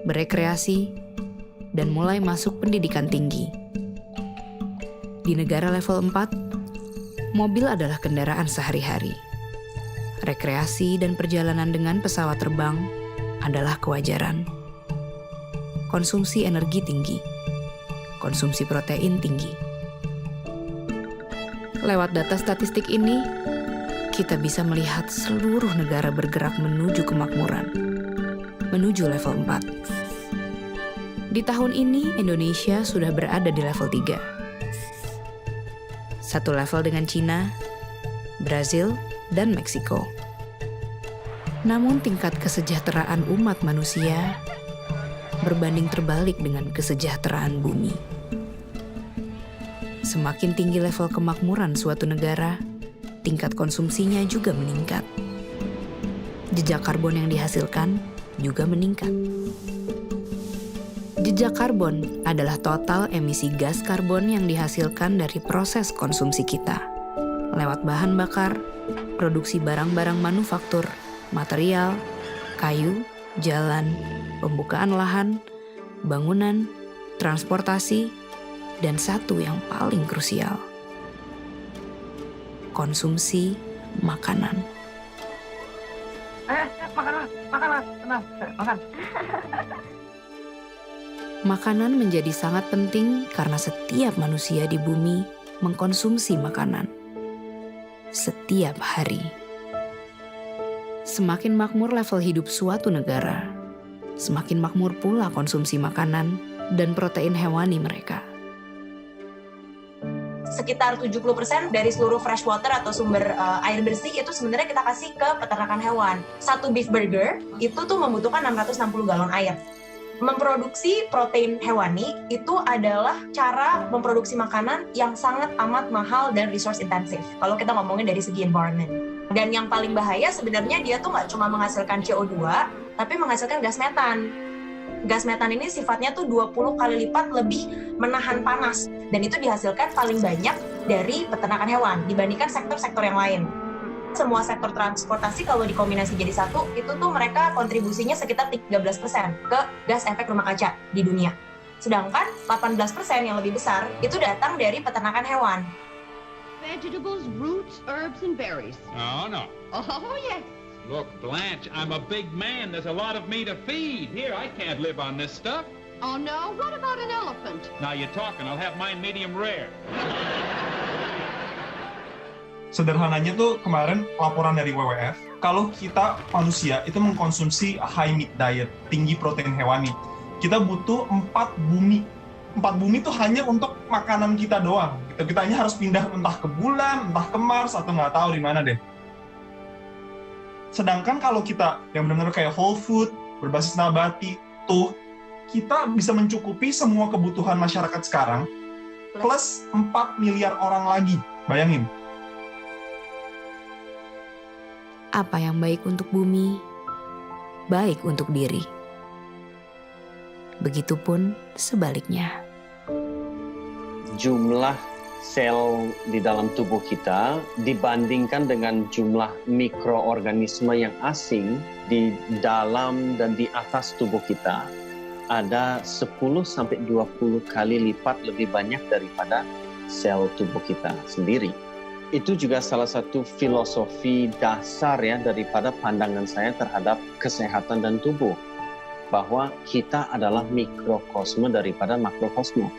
Speaker 16: berekreasi, dan mulai masuk pendidikan tinggi. Di negara level 4, mobil adalah kendaraan sehari-hari. Rekreasi dan perjalanan dengan pesawat terbang adalah kewajaran. Konsumsi energi tinggi, konsumsi protein tinggi. Lewat data statistik ini, kita bisa melihat seluruh negara bergerak menuju kemakmuran, menuju level 4. Di tahun ini, Indonesia sudah berada di level 3. Satu level dengan Cina, Brazil, dan Meksiko. Namun tingkat kesejahteraan umat manusia berbanding terbalik dengan kesejahteraan bumi. Semakin tinggi level kemakmuran suatu negara, tingkat konsumsinya juga meningkat. Jejak karbon yang dihasilkan juga meningkat. Jejak karbon adalah total emisi gas karbon yang dihasilkan dari proses konsumsi kita, lewat bahan bakar, produksi barang-barang manufaktur, material, kayu, jalan, pembukaan lahan, bangunan, transportasi, dan satu yang paling krusial, konsumsi makanan.
Speaker 3: Makan, tenang, makan.
Speaker 16: Makanan menjadi sangat penting karena setiap manusia di bumi mengkonsumsi makanan setiap hari. Semakin makmur level hidup suatu negara, semakin makmur pula konsumsi makanan dan protein hewani mereka.
Speaker 17: Sekitar 70% dari seluruh fresh water atau sumber air bersih itu sebenarnya kita kasih ke peternakan hewan. Satu beef burger itu tuh membutuhkan 660 galon air. Memproduksi protein hewani itu adalah cara memproduksi makanan yang sangat amat mahal dan resource intensif kalau kita ngomongin dari segi environment. Dan yang paling bahaya sebenarnya dia tuh nggak cuma menghasilkan CO2, tapi menghasilkan gas metan. Gas metan ini sifatnya tuh 20 kali lipat lebih menahan panas, dan itu dihasilkan paling banyak dari peternakan hewan dibandingkan sektor-sektor yang lain. Semua sektor transportasi kalau dikombinasi jadi satu, itu tuh mereka kontribusinya sekitar 13% ke gas efek rumah kaca di dunia. Sedangkan 18% yang lebih besar itu datang dari peternakan hewan.
Speaker 8: Vegetables, roots, herbs, and berries.
Speaker 18: Oh, no.
Speaker 8: Oh, yes.
Speaker 18: Look, Blanche, I'm a big man. There's a lot of me to feed. Here, I can't live on this stuff.
Speaker 8: Oh, no? What about an elephant?
Speaker 18: Now you're talking. I'll have mine medium rare.
Speaker 3: Sederhananya tuh kemarin laporan dari WWF, kalau kita manusia itu mengkonsumsi high meat diet, tinggi protein hewani, kita butuh 4 bumi. 4 bumi itu hanya untuk makanan kita doang. Kita hanya harus pindah entah ke bulan, entah ke Mars, atau nggak tahu di mana deh. Sedangkan kalau kita yang benar-benar kayak whole food, berbasis nabati, tuh kita bisa mencukupi semua kebutuhan masyarakat sekarang plus 4 miliar orang lagi. Bayangin.
Speaker 16: Apa yang baik untuk bumi, baik untuk diri. Begitupun sebaliknya.
Speaker 13: Jumlah sel di dalam tubuh kita dibandingkan dengan jumlah mikroorganisme yang asing di dalam dan di atas tubuh kita ada 10-20 kali lipat lebih banyak daripada sel tubuh kita sendiri. Itu juga salah satu filosofi dasar ya daripada pandangan saya terhadap kesehatan dan tubuh, bahwa kita adalah mikrokosme daripada makrokosme.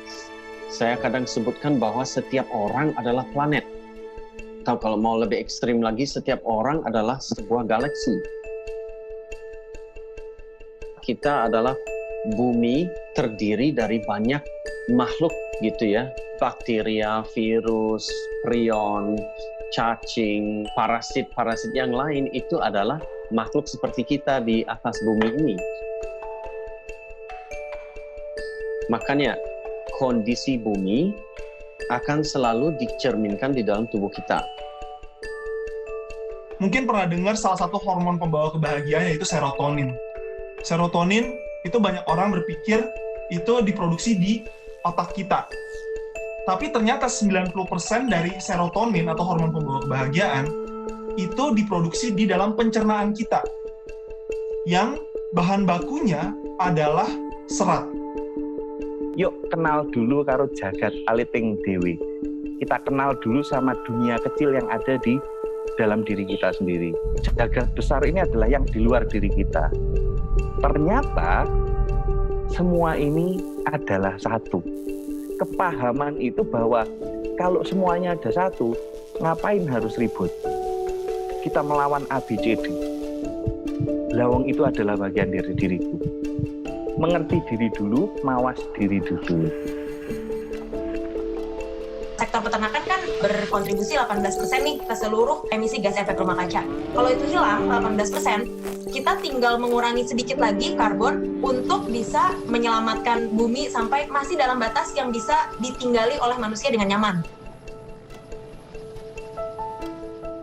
Speaker 13: Saya kadang sebutkan bahwa setiap orang adalah planet. Atau kalau mau lebih ekstrim lagi, setiap orang adalah sebuah galaksi. Kita adalah bumi terdiri dari banyak makhluk gitu ya. Bakteria, virus, prion, cacing, parasit-parasit yang lain itu adalah makhluk seperti kita di atas bumi ini. Makanya kondisi bumi akan selalu dicerminkan di dalam tubuh kita.
Speaker 3: Mungkin pernah dengar salah satu hormon pembawa kebahagiaan yaitu serotonin. Serotonin itu banyak orang berpikir itu diproduksi di otak kita. Tapi ternyata 90% dari serotonin atau hormon pembawa kebahagiaan itu diproduksi di dalam pencernaan kita. Yang bahan bakunya adalah serat.
Speaker 5: Yuk kenal dulu karo jagat aliting dewi. Kita kenal dulu sama dunia kecil yang ada di dalam diri kita sendiri. Jagat besar ini adalah yang di luar diri kita. Ternyata semua ini adalah satu. Kepahaman itu bahwa kalau semuanya ada satu, ngapain harus ribut? Kita melawan ABCD. Lawang itu adalah bagian dari diriku. Mengerti diri dulu, mawas diri dulu.
Speaker 17: Sektor peternakan kan berkontribusi 18% nih ke seluruh emisi gas efek rumah kaca. Kalau itu hilang 18%, kita tinggal mengurangi sedikit lagi karbon untuk bisa menyelamatkan bumi sampai masih dalam batas yang bisa ditinggali oleh manusia dengan nyaman.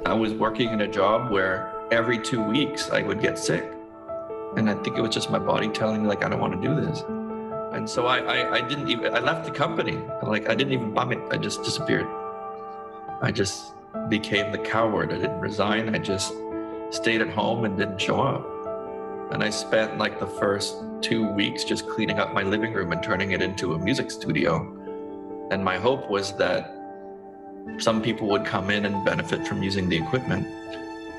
Speaker 14: I was working in a job where every 2 weeks I would get sick. And I think it was just my body telling me, like, I don't want to do this. And so I left the company. Like, I didn't even vomit. I just disappeared. I just became the coward. I didn't resign. I just stayed at home and didn't show up. And I spent like the first 2 weeks just cleaning up my living room and turning it into a music studio. And my hope was that some people would come in and benefit from using the equipment.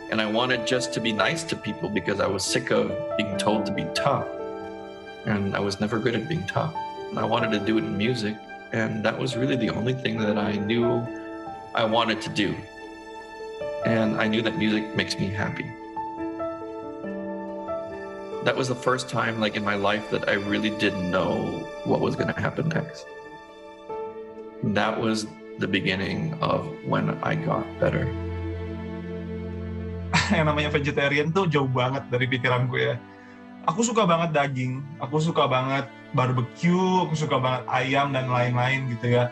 Speaker 14: And I wanted just to be nice to people because I was sick of being told to be tough. And I was never good at being tough. And I wanted to do it in music. And that was really the only thing that I knew I wanted to do. And I knew that music makes me happy. That was the first time, like, in my life that I really didn't know what was going to happen next. And that was the beginning of when I got better.
Speaker 3: Yang namanya vegetarian tuh jauh banget dari pikiranku ya. Aku suka banget daging, aku suka banget barbecue, aku suka banget ayam dan lain-lain gitu ya.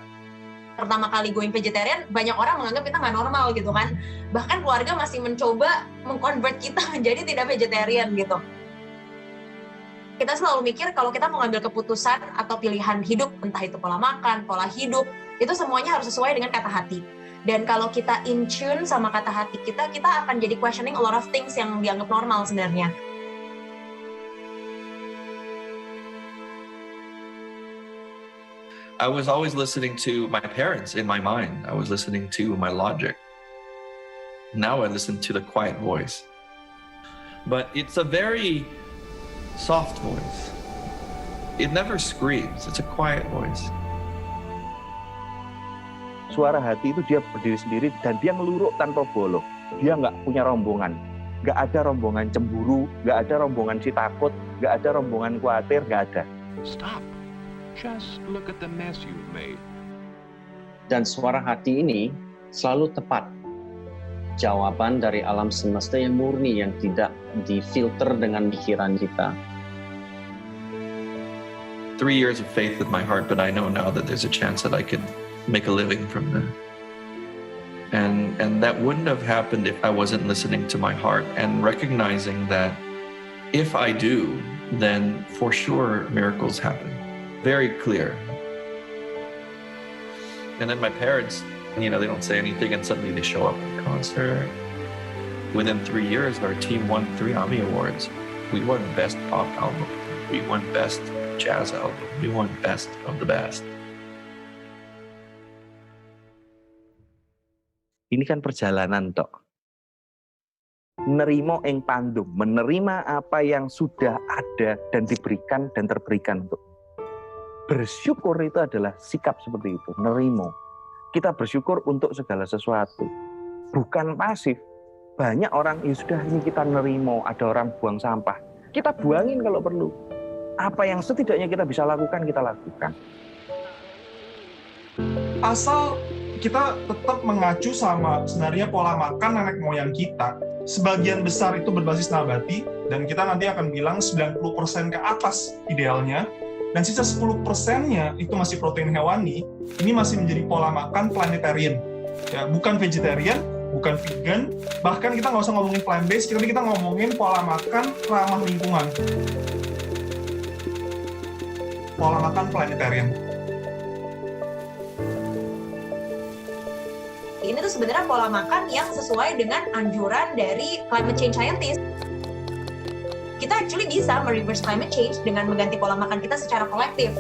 Speaker 17: Pertama kali going vegetarian, banyak orang menganggap kita nggak normal gitu kan. Bahkan keluarga masih mencoba mengkonvert kita menjadi tidak vegetarian gitu. Kita selalu mikir kalau kita mau ngambil keputusan atau pilihan hidup, entah itu pola makan, pola hidup, itu semuanya harus sesuai dengan kata hati. Dan kalau kita in tune sama kata hati kita akan jadi questioning a lot of things yang dianggap normal sebenarnya.
Speaker 14: I was always listening to my parents in my mind. I was listening to my logic. Now I listen to the quiet voice. But it's a very soft voice. It never screams. It's a quiet voice.
Speaker 5: Suara hati itu dia berdiri sendiri dan dia ngeluruk tanpa bolong. Dia nggak punya rombongan. Nggak ada rombongan cemburu, nggak ada rombongan si takut, nggak ada rombongan khawatir, nggak ada.
Speaker 18: Stop. Just look at the mess you've made.
Speaker 13: Dan suara hati ini selalu tepat. Jawaban dari alam semesta yang murni, yang tidak difilter dengan pikiran kita.
Speaker 14: 3 years of faith with my heart, but I know now that there's a chance that I could make a living from that. And that wouldn't have happened if I wasn't listening to my heart and recognizing that if I do, then for sure miracles happen. Very clear. And then my parents, they don't say anything and suddenly they show up at the concert. Within 3 years, our team won 3 Emmy Awards. We won Best Pop Album. We won Best Jazz Album. We won Best of the Best.
Speaker 5: Ini kan perjalanan tok. Nerimo ing pandum, menerima apa yang sudah ada dan diberikan dan terberikan untuk. Bersyukur itu adalah sikap seperti itu, nerimo. Kita bersyukur untuk segala sesuatu, bukan pasif. Banyak orang, ya sudah ini kita nerimo, ada orang buang sampah. Kita buangin kalau perlu. Apa yang setidaknya kita bisa lakukan, kita lakukan.
Speaker 3: Asal kita tetap mengacu sama sebenarnya pola makan nenek moyang kita. Sebagian besar itu berbasis nabati, dan kita nanti akan bilang 90% ke atas idealnya, dan sisa 10%-nya itu masih protein hewani. Ini masih menjadi pola makan planetarian, ya, bukan vegetarian, bukan vegan, bahkan kita nggak usah ngomongin plant-based, tapi kita ngomongin pola makan ramah lingkungan. Pola makan planetarian.
Speaker 17: Ini tuh sebenarnya pola makan yang sesuai dengan anjuran dari climate change scientist. Kita actually bisa mereverse climate change dengan mengganti pola makan kita secara kolektif.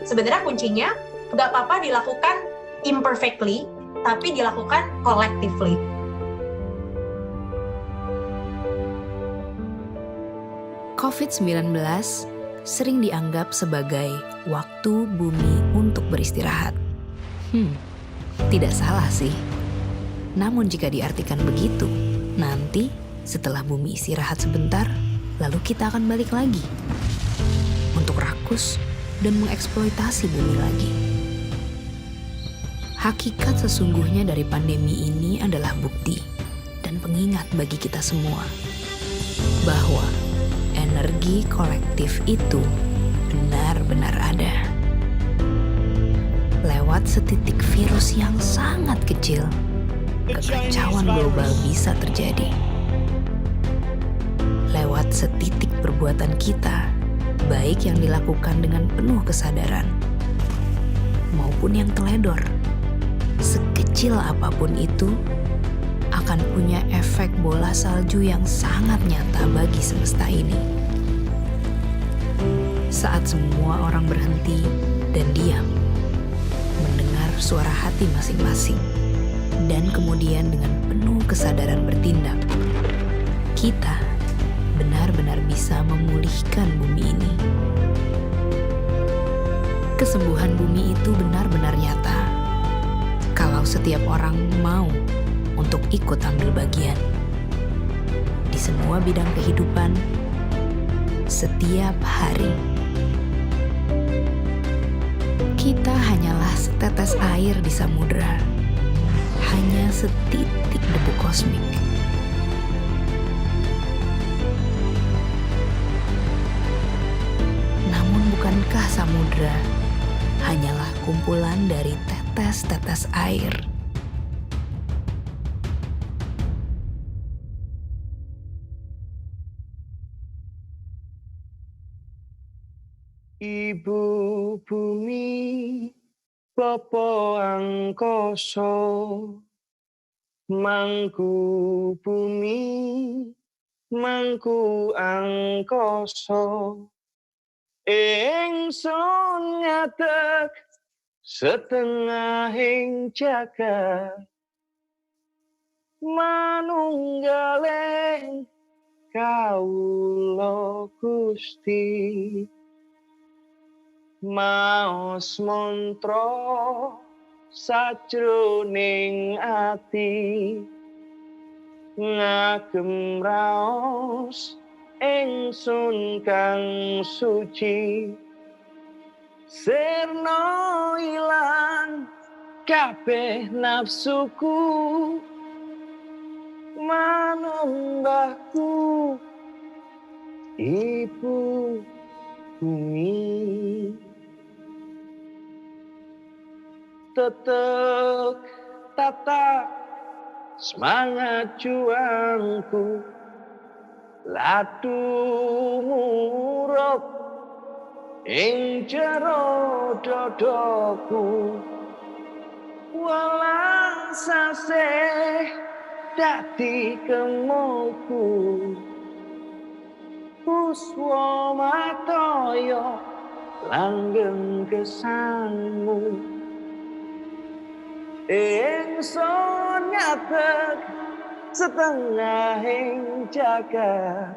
Speaker 17: Sebenarnya kuncinya nggak apa-apa dilakukan imperfectly, tapi dilakukan collectively.
Speaker 16: COVID-19 sering dianggap sebagai waktu bumi untuk beristirahat. Tidak salah sih. Namun jika diartikan begitu, nanti setelah bumi istirahat sebentar, lalu kita akan balik lagi untuk rakus dan mengeksploitasi bumi lagi. Hakikat sesungguhnya dari pandemi ini adalah bukti dan pengingat bagi kita semua bahwa energi kolektif itu benar-benar ada. Lewat setitik virus yang sangat kecil, kekacauan global bisa terjadi. Lewat setitik perbuatan kita, baik yang dilakukan dengan penuh kesadaran, maupun yang teledor, sekecil apapun itu, akan punya efek bola salju yang sangat nyata bagi semesta ini. Saat semua orang berhenti dan diam, mendengar suara hati masing-masing, dan kemudian dengan penuh kesadaran bertindak, kita benar-benar bisa memulihkan bumi ini. Kesembuhan bumi itu benar-benar nyata kalau setiap orang mau untuk ikut ambil bagian di semua bidang kehidupan setiap hari. Kita hanyalah setetes air di samudera, hanya setitik debu kosmik. Namun bukankah samudera hanyalah kumpulan dari tetes-tetes air?
Speaker 4: Ibu bumi, Bapa angkasa, mangku bumi, mangku angkasa, ingsun ngadeg setengahing jagat, manunggaling kawula Gusti. Maos mantra sajroning ati, ngagem raos ingsun kang suci, sirna ilang kabeh nafsuku, manembahku ibu bumi. Tetep tatap semangat juangku, ladu murub ing jero dodoku. Walang saseh dadi kemoku, kuswa matoyo langgeng kesanmu. Ingsun nyatek setengah ing jagat,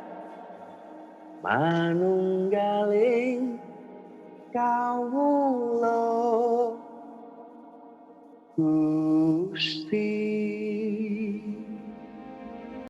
Speaker 4: manunggaling kawula Gusti.